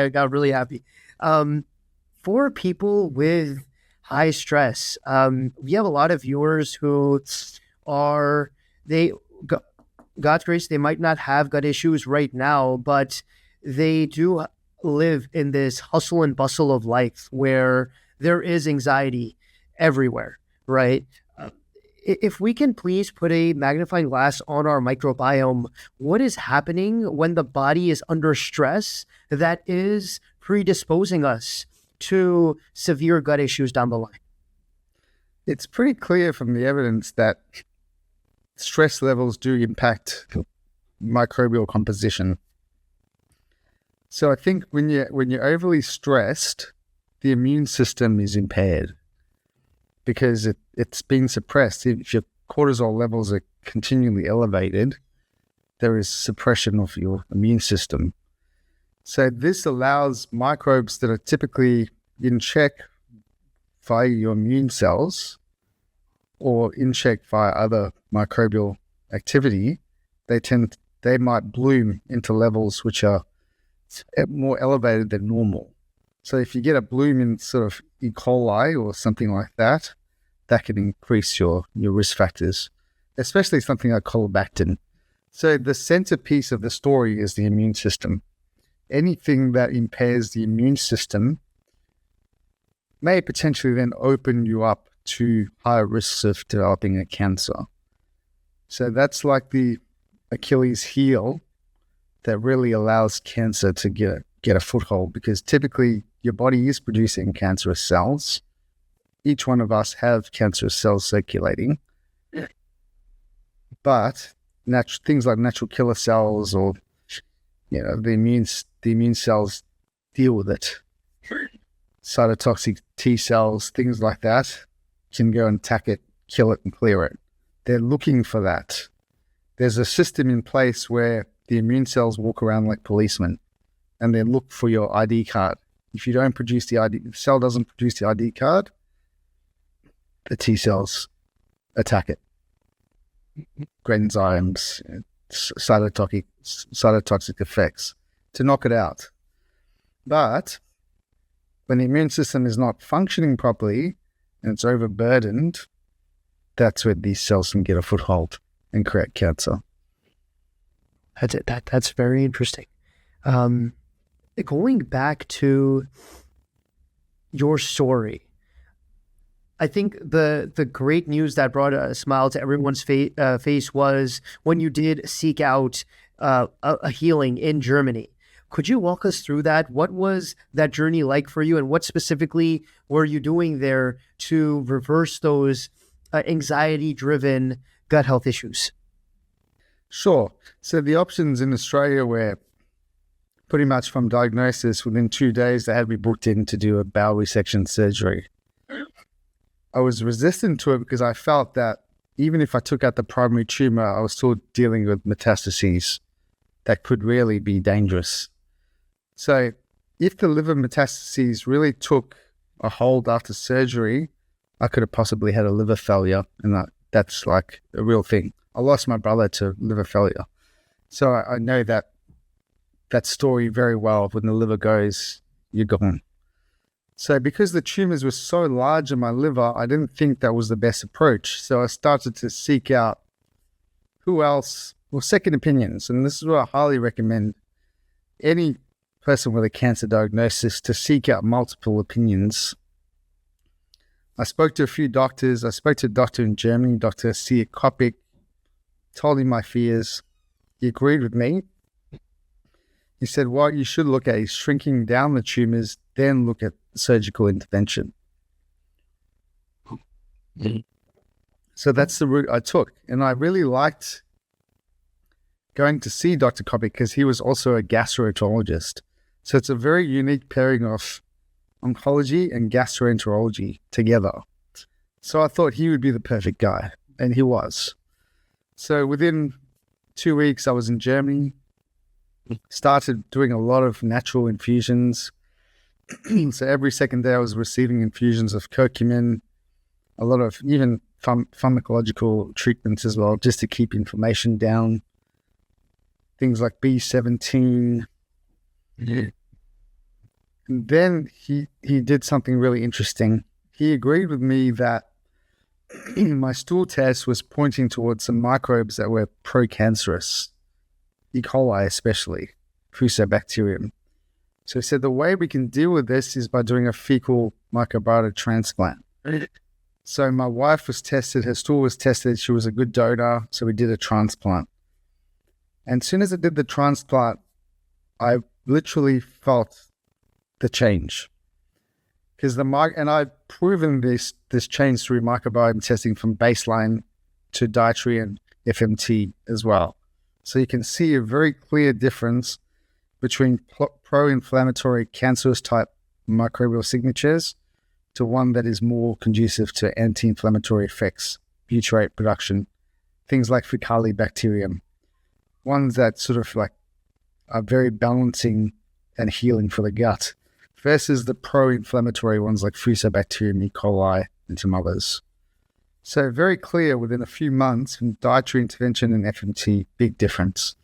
got really happy. For people with high stress, we have a lot of viewers who God's grace, they might not have gut issues right now, but they do live in this hustle and bustle of life where there is anxiety everywhere, right? If we can please put a magnifying glass on our microbiome, what is happening when the body is under stress that is predisposing us to severe gut issues down the line? It's pretty clear from the evidence that stress levels do impact microbial composition. So I think when you're overly stressed, the immune system is impaired because it's being suppressed. If your cortisol levels are continually elevated, there is suppression of your immune system. So this allows microbes that are typically in check via your immune cells or in check via other microbial activity, they might bloom into levels which are more elevated than normal. So if you get a bloom in sort of E. coli or something like that, that can increase your risk factors, especially something like colobactin. So the centerpiece of the story is the immune system. Anything that impairs the immune system may potentially then open you up to higher risks of developing a cancer. So that's like the Achilles heel that really allows cancer to get a foothold, because typically your body is producing cancerous cells. Each one of us have cancerous cells circulating, but things like natural killer cells or the immune cells deal with it. Cytotoxic T cells, things like that, can go and attack it, kill it, and clear it. They're looking for that. There's a system in place where the immune cells walk around like policemen, and they look for your ID card. If you don't produce the ID, if the cell doesn't produce the ID card, the T cells attack it. Enzymes, cytotoxic effects to knock it out. But when the immune system is not functioning properly and it's overburdened, that's where these cells can get a foothold and create cancer. That's very interesting. Going back to your story, I think the great news that brought a smile to everyone's face was when you did seek out a healing in Germany. Could you walk us through that? What was that journey like for you, and what specifically were you doing there to reverse those anxiety-driven gut health issues? Sure. So the options in Australia were pretty much from diagnosis, within 2 days, they had me booked in to do a bowel resection surgery. I was resistant to it because I felt that even if I took out the primary tumor, I was still dealing with metastases that could really be dangerous. So if the liver metastases really took a hold after surgery, I could have possibly had a liver failure, and that's like a real thing. I lost my brother to liver failure. So I know that story very well. When the liver goes, you're gone. So because the tumors were so large in my liver, I didn't think that was the best approach. So I started to seek out second opinions. And this is what I highly recommend any person with a cancer diagnosis to seek out multiple opinions. I spoke to a few doctors. I spoke to a doctor in Germany, Dr. Kopik, told him my fears. He agreed with me. He said, what you should look at is shrinking down the tumors, then look at surgical intervention. So that's the route I took. And I really liked going to see Dr. Kopik because he was also a gastroenterologist. So it's a very unique pairing of oncology and gastroenterology together. So I thought he would be the perfect guy, and he was. So within 2 weeks, I was in Germany, started doing a lot of natural infusions. So every second day I was receiving infusions of curcumin, a lot of even pharmacological treatments as well, just to keep inflammation down. Things like B17. Yeah. And then he did something really interesting. He agreed with me that my stool test was pointing towards some microbes that were pro-cancerous, E. coli especially, Fusobacterium. So he said the way we can deal with this is by doing a fecal microbiota transplant. So my wife was tested, her stool was tested, she was a good donor, so we did a transplant. And as soon as I did the transplant, I literally felt the change. Because and I've proven this change through microbiome testing from baseline to dietary and FMT as well. So you can see a very clear difference between pro-inflammatory cancerous type microbial signatures to one that is more conducive to anti-inflammatory effects, butyrate production, things like Faecalibacterium, ones that sort of like are very balancing and healing for the gut, versus the pro-inflammatory ones like Fusobacterium, E. coli, and some others. So very clear within a few months from dietary intervention and FMT, big difference.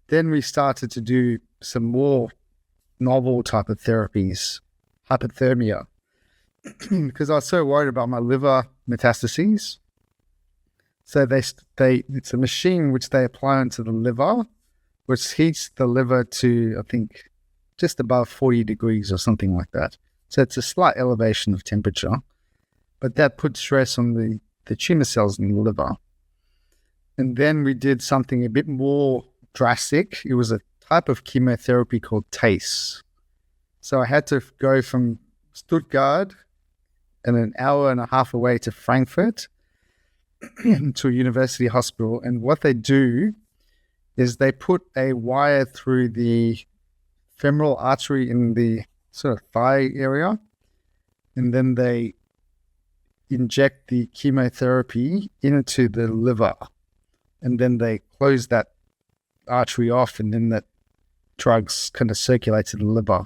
Then we started to do some more novel type of therapies, hypothermia, because I was so worried about my liver metastases. So it's a machine which they apply onto the liver, which heats the liver to, I think, just above 40 degrees or something like that. So it's a slight elevation of temperature, but that puts stress on the tumor cells in the liver. And then we did something a bit more drastic. It was a type of chemotherapy called TACE. So I had to go from Stuttgart and an hour and a half away to Frankfurt to a university hospital. And what they do is they put a wire through the femoral artery in the sort of thigh area, and then they inject the chemotherapy into the liver, and then they close that artery off, and then that drugs kind of circulate to the liver.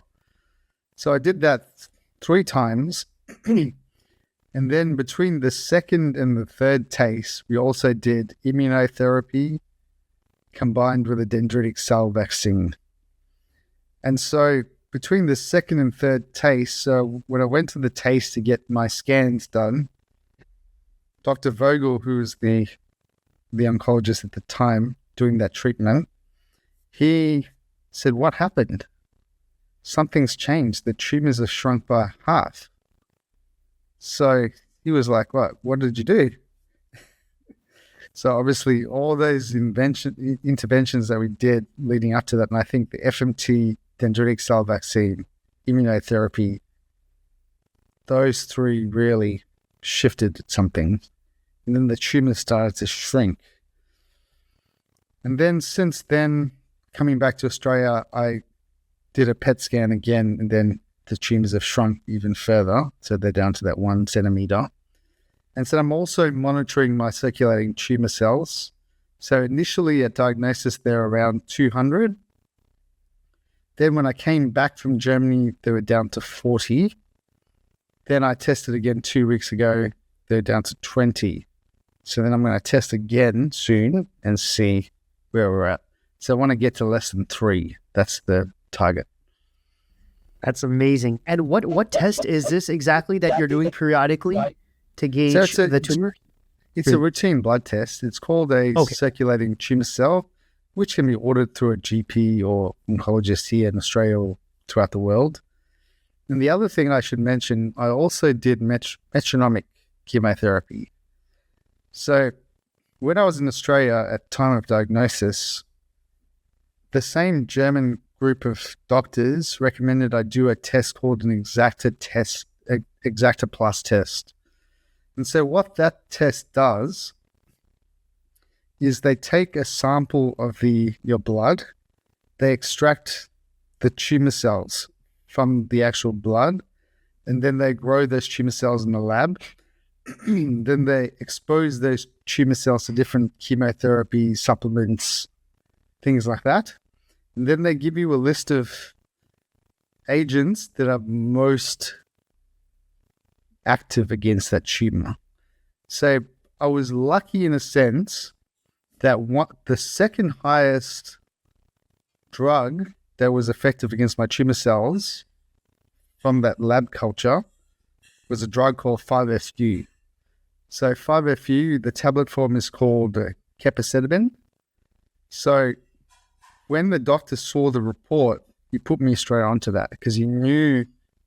So I did that 3 times. And then between the second and the third TACE, we also did immunotherapy combined with a dendritic cell vaccine. And so between the second and third TACE, when I went to the TACE to get my scans done, Dr. Vogel, who was the oncologist at the time doing that treatment, he said, "What happened? Something's changed. The tumors have shrunk by half." So he was like, what did you do? So obviously all those interventions that we did leading up to that, and I think the FMT, dendritic cell vaccine, immunotherapy, those 3 really shifted something. And then the tumor started to shrink. And then since then, coming back to Australia, I did a PET scan again, and then the tumors have shrunk even further. So they're down to that 1 centimeter. And so I'm also monitoring my circulating tumor cells. So initially at diagnosis, they're around 200. Then when I came back from Germany, they were down to 40. Then I tested again 2 weeks ago, they're down to 20. So then I'm going to test again soon and see where we're at. So I want to get to less than 3. That's the target. That's amazing. And what test is this exactly that you're doing periodically to gauge the tumor? It's a routine blood test. It's called a circulating tumor cell, which can be ordered through a GP or oncologist here in Australia or throughout the world. And the other thing I should mention, I also did metronomic chemotherapy. So when I was in Australia at time of diagnosis, the same German group of doctors recommended I do a test called an Exacta Plus test. And so what that test does is they take a sample of your blood, they extract the tumor cells from the actual blood, and then they grow those tumor cells in the lab. Then they expose those tumor cells to different chemotherapy, supplements, things like that. And then they give you a list of agents that are most active against that tumor. So I was lucky in a sense that the second highest drug that was effective against my tumor cells from that lab culture was a drug called 5-FU. So 5-FU, the tablet form is called Kefir. So when the doctor saw the report, he put me straight onto that because he knew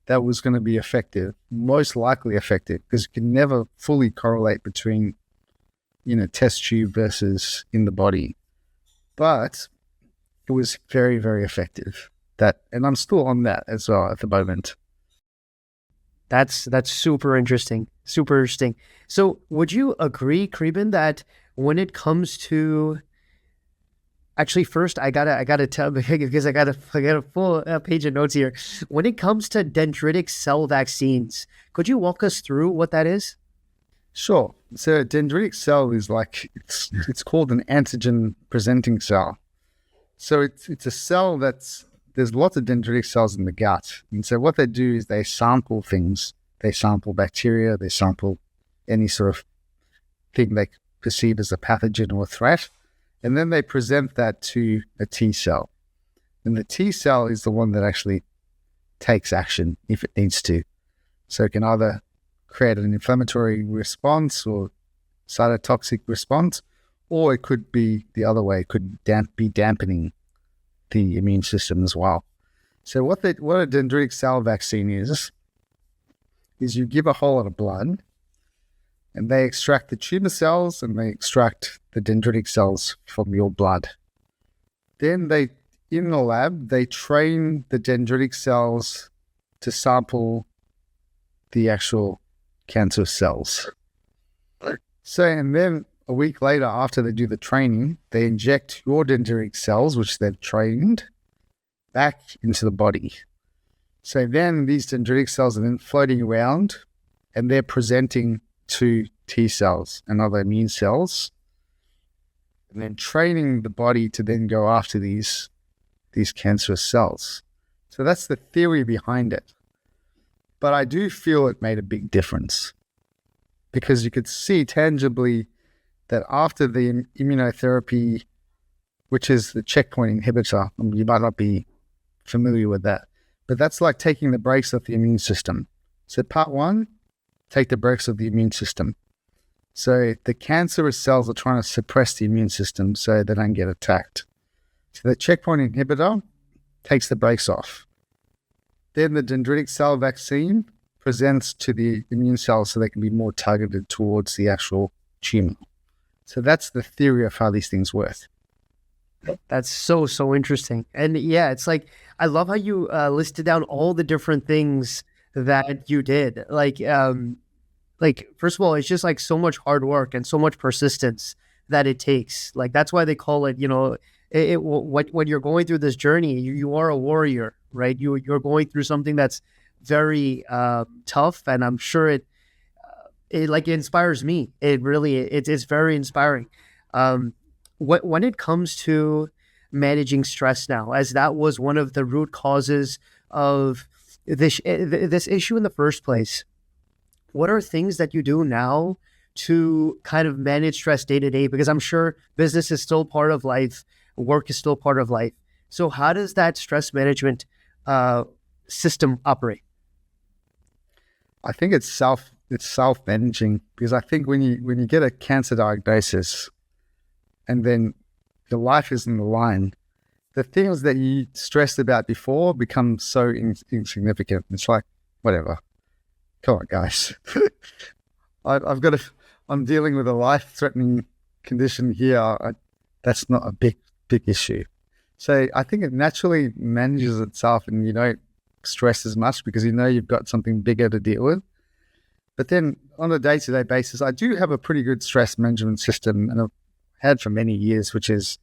that was going to be effective, most likely effective, because you can never fully correlate between, test tube versus in the body. But it was very, very effective. And I'm still on that as well at the moment. That's super interesting. Super interesting. So would you agree, Kriben, that when it comes to actually, first, I gotta tell because I got a full page of notes here. When it comes to dendritic cell vaccines, could you walk us through what that is? Sure. So a dendritic cell is it's called an antigen presenting cell. So it's a cell there's lots of dendritic cells in the gut. And so what they do is they sample things. They sample bacteria. They sample any sort of thing they perceive as a pathogen or a threat. And then they present that to a T cell. And the T cell is the one that actually takes action if it needs to. So it can either create an inflammatory response or cytotoxic response, or it could be the other way. It could be dampening the immune system as well. So what a dendritic cell vaccine is you give a whole lot of blood, and they extract the tumor cells and they extract the dendritic cells from your blood. Then in the lab, they train the dendritic cells to sample the actual cancer cells. So, and then a week later, after they do the training, they inject your dendritic cells, which they've trained, back into the body. So then these dendritic cells are then floating around and they're presenting to T cells and other immune cells, and then training the body to then go after these cancerous cells. So that's the theory behind it. But I do feel it made a big difference because you could see tangibly that after the immunotherapy, which is the checkpoint inhibitor, you might not be familiar with that, but that's like taking the brakes off the immune system. So part 1, take the brakes of the immune system. So the cancerous cells are trying to suppress the immune system so they don't get attacked. So the checkpoint inhibitor takes the brakes off. Then the dendritic cell vaccine presents to the immune cells so they can be more targeted towards the actual tumor. So that's the theory of how these things work. That's so interesting. And yeah, it's like, I love how you listed down all the different things that you did. Like, first of all, it's just like so much hard work and so much persistence that it takes. Like, that's why they call it, when you're going through this journey, you are a warrior, right? You're going through something that's very tough, and I'm sure it inspires me. It's very inspiring. When it comes to managing stress now, as that was one of the root causes of this issue in the first place, what are things that you do now to kind of manage stress day to day? Because I'm sure business is still part of life, work is still part of life. So how does that stress management system operate? I think it's self-managing, because I think when you get a cancer diagnosis and then your life is in the line, the things that you stressed about before become so insignificant. It's like, whatever. Come on, guys. I'm dealing with a life-threatening condition here. That's not a big issue. So I think it naturally manages itself, and you don't stress as much because you know you've got something bigger to deal with. But then on a day-to-day basis, I do have a pretty good stress management system, and I've had for many years, which is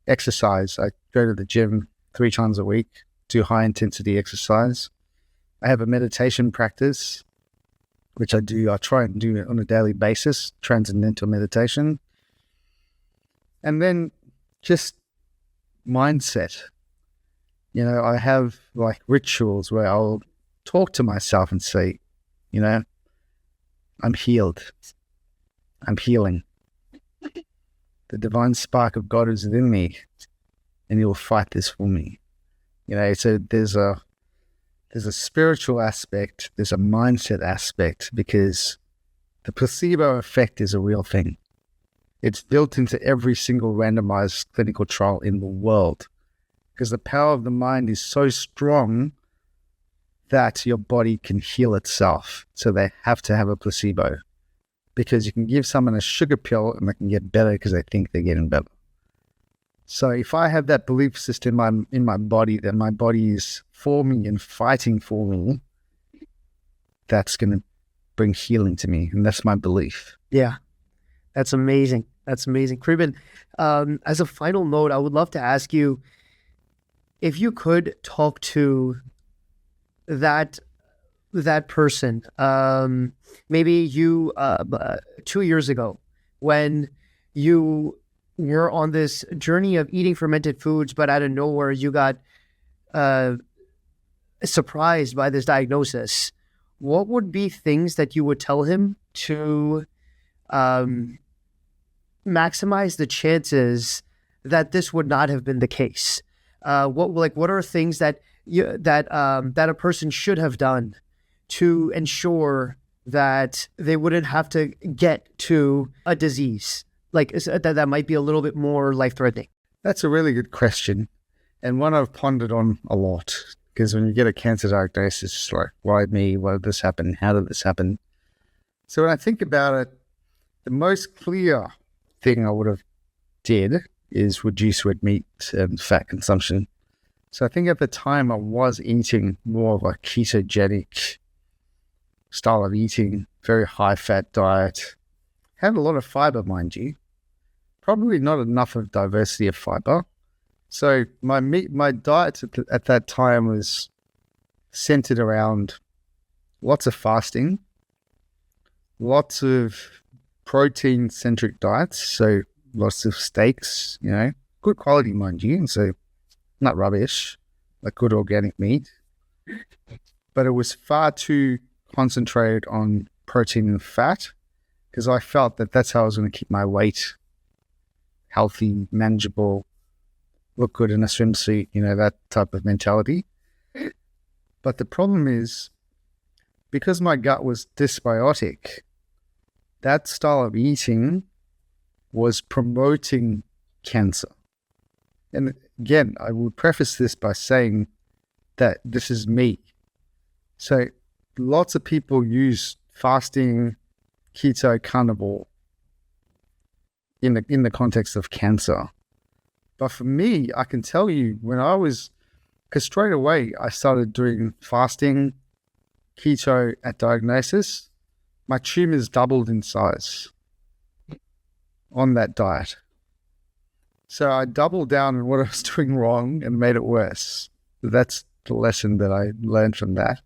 exercise. I go to the gym 3 times a week, do high-intensity exercise. I have a meditation practice, which I try and do it on a daily basis, transcendental meditation. And then just mindset. You know, I have like rituals where I'll talk to myself and say, you know, I'm healed. I'm healing. The divine spark of God is within me, and He will fight this for me. You know, so there's a spiritual aspect, there's a mindset aspect, because the placebo effect is a real thing. It's built into every single randomized clinical trial in the world, because the power of the mind is so strong that your body can heal itself. So they have to have a placebo, because you can give someone a sugar pill and they can get better because they think they're getting better. So if I have that belief system in my body, that my body is for me and fighting for me, that's going to bring healing to me. And that's my belief. Yeah, that's amazing. That's amazing. Kriben, as a final note, I would love to ask you if you could talk to that person, maybe you 2 years ago, when you were on this journey of eating fermented foods, but out of nowhere you got surprised by this diagnosis. What would be things that you would tell him to maximize the chances that this would not have been the case? What are things that a person should have done to ensure that they wouldn't have to get to a disease that might be a little bit more life-threatening? That's a really good question, and one I've pondered on a lot, because when you get a cancer diagnosis, it's like, why me? Why did this happen? How did this happen? So when I think about it, the most clear thing I would have did is reduce red meat and fat consumption. So I think at the time I was eating more of a ketogenic style of eating, very high fat diet, had a lot of fiber, mind you, probably not enough of diversity of fiber. So my diet at that time was centered around lots of fasting, lots of protein-centric diets, so lots of steaks, you know, good quality, mind you, and so not rubbish, like good organic meat. But it was far too concentrated on protein and fat, because I felt that that's how I was going to keep my weight healthy, manageable, look good in a swimsuit, you know, that type of mentality. But the problem is, because my gut was dysbiotic, that style of eating was promoting cancer. And again, I would preface this by saying that this is me. So lots of people use fasting, keto, carnivore in the context of cancer. But for me, I can tell you, because straight away I started doing fasting, keto at diagnosis, my tumors doubled in size on that diet. So I doubled down on what I was doing wrong and made it worse. That's the lesson that I learned from that.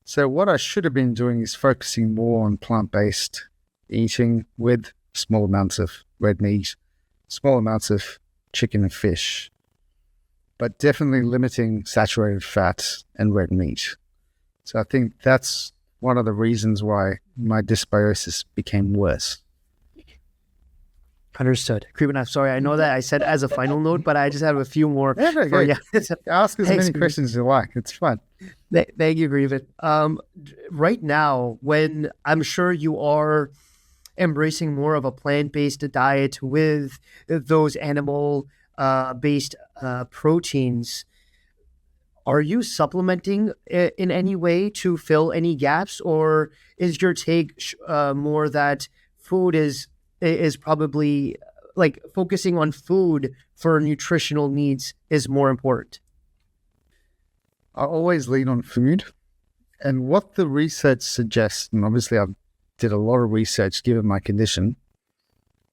So what I should have been doing is focusing more on plant-based eating with small amounts of red meat, small amounts of chicken and fish, but definitely limiting saturated fat and red meat. So I think that's one of the reasons why my dysbiosis became worse. Understood. Kriben, I'm sorry. I know that I said as a final note, but I just have a few more. For you. Ask as Thanks, many questions as you like. It's fun. Thank you, Kriben. Right now, when I'm sure you are embracing more of a plant-based diet with those animal based proteins, are you supplementing in any way to fill any gaps, or is your take more that food is probably like focusing on food for nutritional needs is more important? I always lean on food, and what the research suggests, and obviously I did a lot of research given my condition,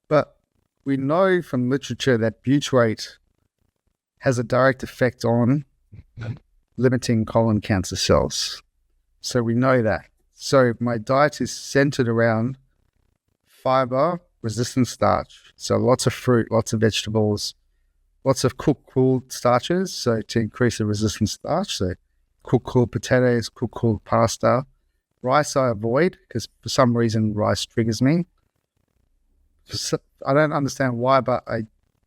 but we know from literature that butyrate has a direct effect on limiting colon cancer cells. So we know that. So my diet is centered around fiber, resistant starch. So lots of fruit, lots of vegetables, lots of cooked starches. So to increase the resistant starch, so cooked potatoes, cooked pasta. Rice I avoid because for some reason rice triggers me. I don't understand why, but I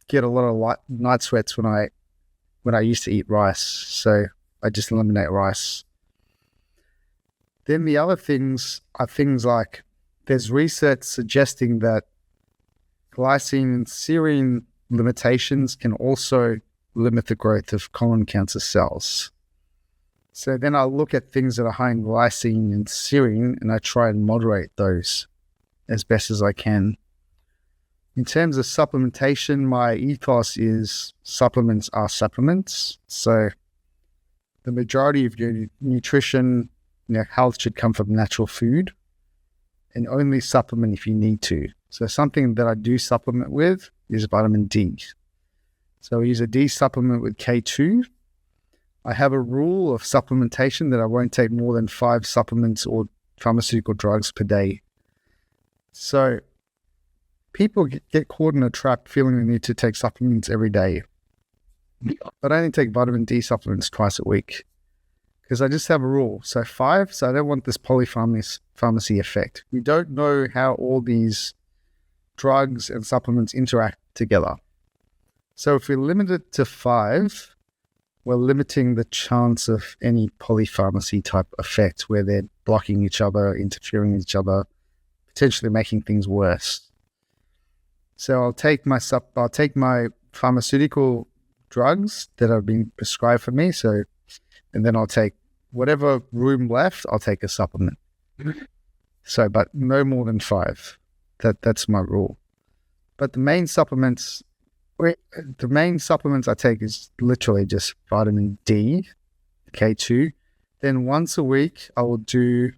get a lot of night sweats when I used to eat rice. So I just eliminate rice. Then the other things are things like there's research suggesting that glycine and serine limitations can also limit the growth of colon cancer cells. So then I look at things that are high in glycine and serine and I try and moderate those as best as I can. In terms of supplementation, my ethos is supplements are supplements. So the majority of your nutrition, health should come from natural food, and only supplement if you need to. So something that I do supplement with is vitamin D. So I use a D supplement with K2. I have a rule of supplementation that I won't take more than 5 supplements or pharmaceutical drugs per day. So people get caught in a trap feeling they need to take supplements every day. But I only take vitamin D supplements twice a week because I just have a rule. So 5, so I don't want this polypharmacy effect. We don't know how all these drugs and supplements interact together. So if we limit it to 5, we're limiting the chance of any polypharmacy type effect where they're blocking each other, interfering with each other, potentially making things worse. So I'll take my pharmaceutical drugs that have been prescribed for me. So, and then I'll take whatever room left, I'll take a supplement. So, but no more than 5. That's my rule. But the main supplements I take is literally just vitamin D, K2. Then once a week, I will do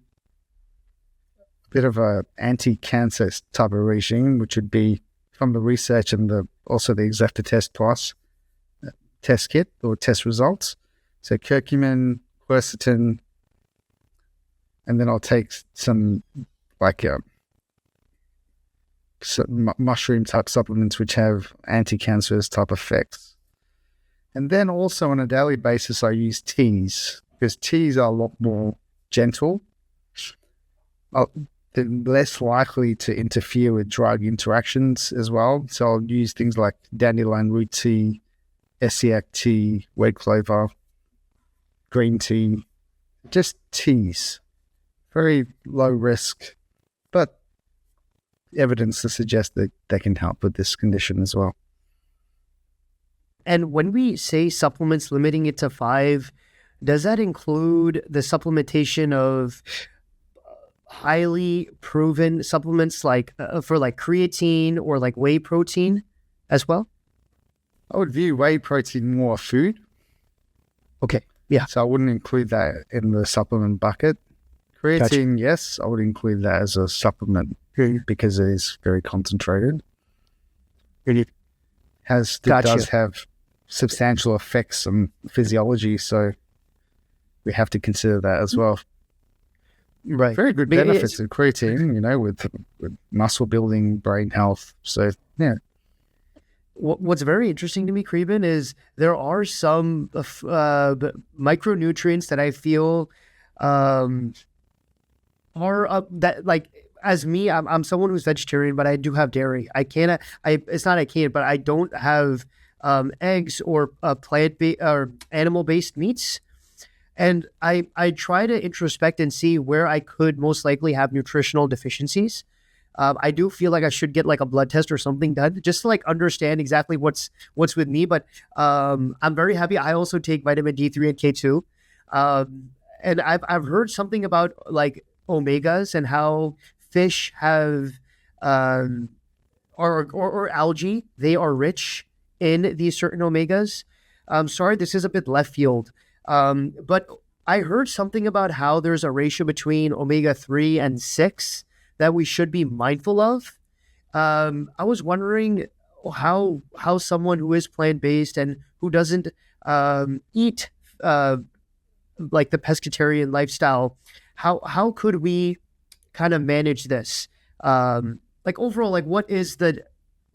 a bit of a anti-cancer type of regime, which would be from the research and also the Exacta Test Plus test kit or test results. So curcumin, quercetin, and then I'll take some some mushroom type supplements which have anti-cancerous type effects. And then also on a daily basis, I use teas because teas are a lot more gentle. They're less likely to interfere with drug interactions as well. So I'll use things like dandelion root tea, Essiac tea, red clover, green tea, just teas. Very low risk, but evidence to suggest that they can help with this condition as well. And when we say supplements limiting it to 5, does that include the supplementation of highly proven supplements like for like creatine or like whey protein as well? I would view whey protein more food. Okay. Yeah. So I wouldn't include that in the supplement bucket. Creatine, yes, I would include that as a supplement because it is very concentrated. It does have substantial effects on physiology, so we have to consider that as well. Right. Very good benefits of creatine, with muscle building, brain health. So, yeah. What's very interesting to me, Kriben, is there are some micronutrients that I feel are that like as me, I'm someone who's vegetarian, but I do have dairy. I can't. It's not I can't, but I don't have eggs or or animal based meats. And I try to introspect and see where I could most likely have nutritional deficiencies. I do feel like I should get like a blood test or something done just to like understand exactly what's with me. But I'm very happy. I also take vitamin D3 and K2. And I've heard something about like omegas and how fish have or algae, they are rich in these certain omegas. Sorry, this is a bit left field. But I heard something about how there's a ratio between omega-3 and 6 that we should be mindful of. I was wondering how someone who is plant-based and who doesn't eat like the pescatarian lifestyle, how could we kind of manage this? Like overall, like what is the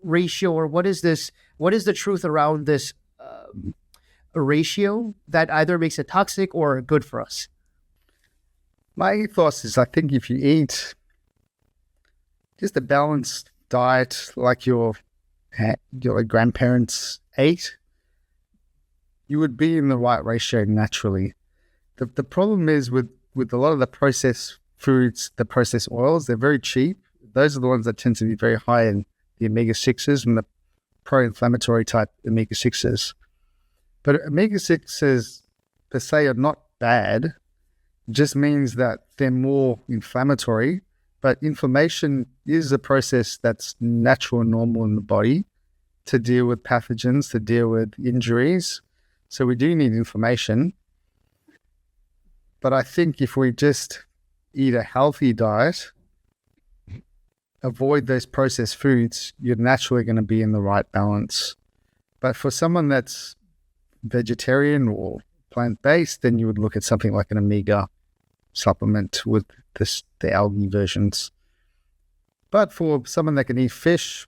ratio or what is the truth around this ratio that either makes it toxic or good for us? My ethos is I think if you eat just a balanced diet like your grandparents ate, you would be in the right ratio naturally. The problem is with a lot of the processed foods, the processed oils, they're very cheap. Those are the ones that tend to be very high in the omega-6s and the pro-inflammatory type omega-6s. But omega-6s per se are not bad. It just means that they're more inflammatory. But inflammation is a process that's natural and normal in the body to deal with pathogens, to deal with injuries. So we do need inflammation. But I think if we just eat a healthy diet, avoid those processed foods, you're naturally going to be in the right balance. But for someone that's vegetarian or plant-based, then you would look at something like an omega supplement with the algae versions. But for someone that can eat fish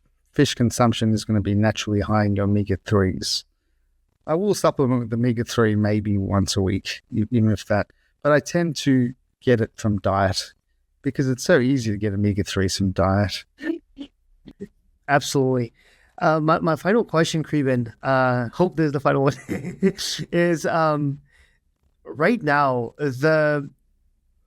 consumption is going to be naturally high in your omega-3s. I will supplement with omega-3 maybe once a week, even if that. But I tend to get it from diet because it's so easy to get omega-3s from diet. Absolutely. My final question, Kriben, hope this is the final one, is right now, the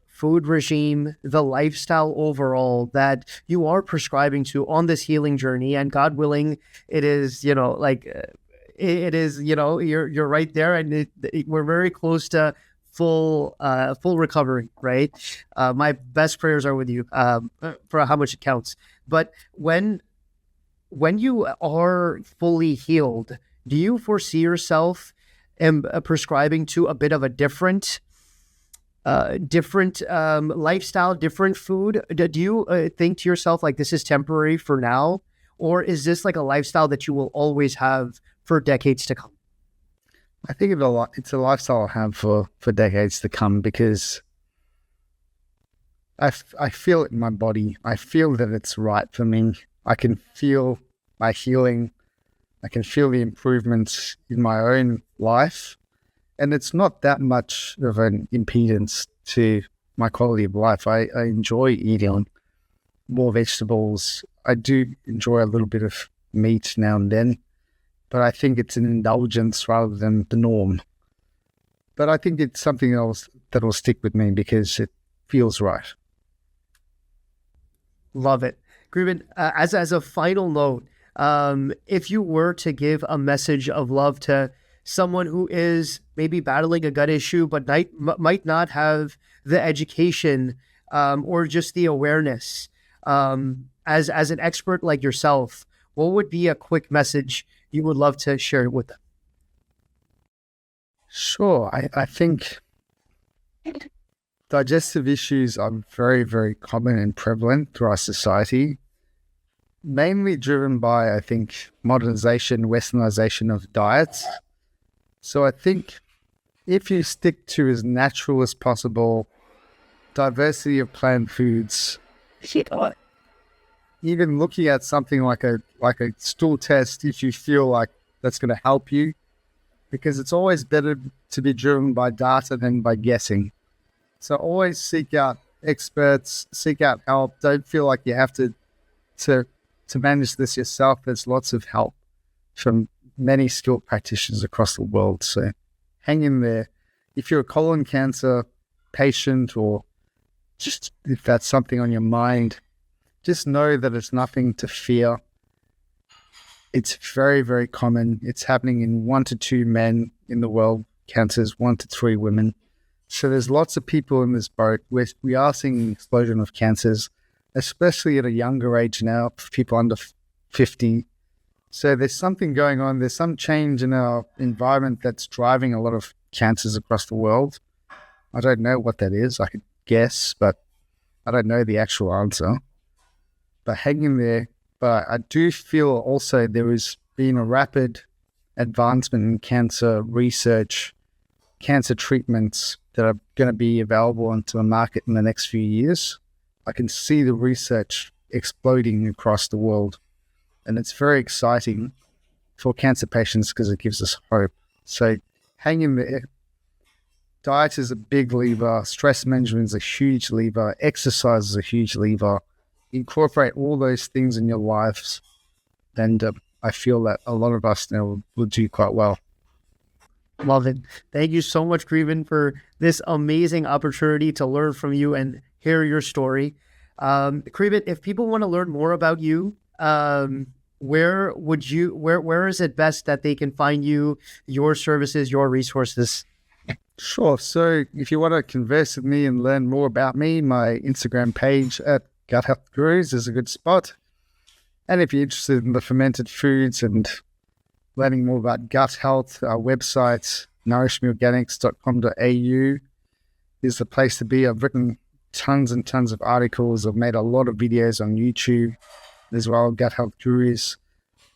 food regime, the lifestyle overall that you are prescribing to on this healing journey, and God willing, it is, it is, you're right there, and we're very close to full recovery, right? My best prayers are with you for how much it counts. But when you are fully healed, do you foresee yourself prescribing to a bit of a different lifestyle, different food? Do you think to yourself like this is temporary for now, or is this like a lifestyle that you will always have for decades to come? I think it's a lifestyle I'll have for decades to come because I feel it in my body. I feel that it's right for me. I can feel my healing. I can feel the improvements in my own life. And it's not that much of an impedance to my quality of life. I enjoy eating more vegetables. I do enjoy a little bit of meat now and then, but I think it's an indulgence rather than the norm. But I think it's something else that will stick with me because it feels right. Love it. Kriben, as a final note, if you were to give a message of love to someone who is maybe battling a gut issue but might not have the education or just the awareness, as an expert like yourself, what would be a quick message you would love to share with them? Sure. I think digestive issues are very, very common and prevalent through our society, mainly driven by, I think, modernization, westernization of diets. So I think if you stick to as natural as possible, diversity of plant foods, even looking at something like a stool test, if you feel like that's going to help you, because it's always better to be driven by data than by guessing. So always seek out experts, seek out help. Don't feel like you have to manage this yourself. There's lots of help from many skilled practitioners across the world. So hang in there. If you're a colon cancer patient, or just if that's something on your mind, just know that it's nothing to fear. It's very, very common. It's happening in 1 to 2 men in the world. Cancers, 1 to 3 women. So there's lots of people in this boat. We are seeing an explosion of cancers, especially at a younger age now, for people under 50. So there's something going on. There's some change in our environment that's driving a lot of cancers across the world. I don't know what that is. I could guess, but I don't know the actual answer. But hang in there. But I do feel also there has been a rapid advancement in cancer research, cancer treatments that are going to be available onto the market in the next few years. I can see the research exploding across the world. And it's very exciting for cancer patients because it gives us hope. So hang in there. Diet is a big lever. Stress management is a huge lever. Exercise is a huge lever. Incorporate all those things in your lives. And I feel that a lot of us now will do quite well. Love it. Thank you so much, Kriben, for this amazing opportunity to learn from you and hear your story. Kriben, if people want to learn more about you, where is it best that they can find you, your services, your resources? Sure. So if you want to converse with me and learn more about me, my Instagram page at Gut Health Gurus is a good spot. And if you're interested in the fermented foods and learning more about gut health, our website, nourishmeorganics.com.au, is the place to be. I've written tons and tons of articles. I've made a lot of videos on YouTube as well, Gut Health Gurus.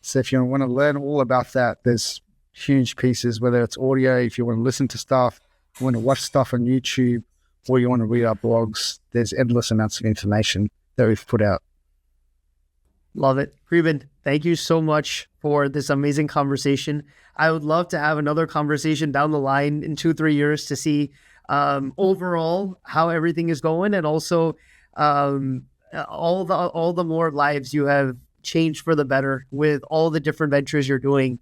So if you want to learn all about that, there's huge pieces, whether it's audio, if you want to listen to stuff, you want to watch stuff on YouTube, or you want to read our blogs, there's endless amounts of information that we've put out. Love it. Kriben, thank you so much for this amazing conversation. I would love to have another conversation down the line in 2-3 years to see overall how everything is going, and also all the more lives you have changed for the better with all the different ventures you're doing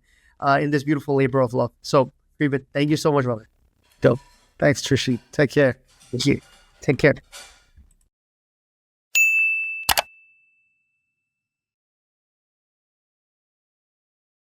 in this beautiful labor of love. So, Kriben, thank you so much, brother. Dope. Thanks, Trishi. Take care. Thank you. Take care.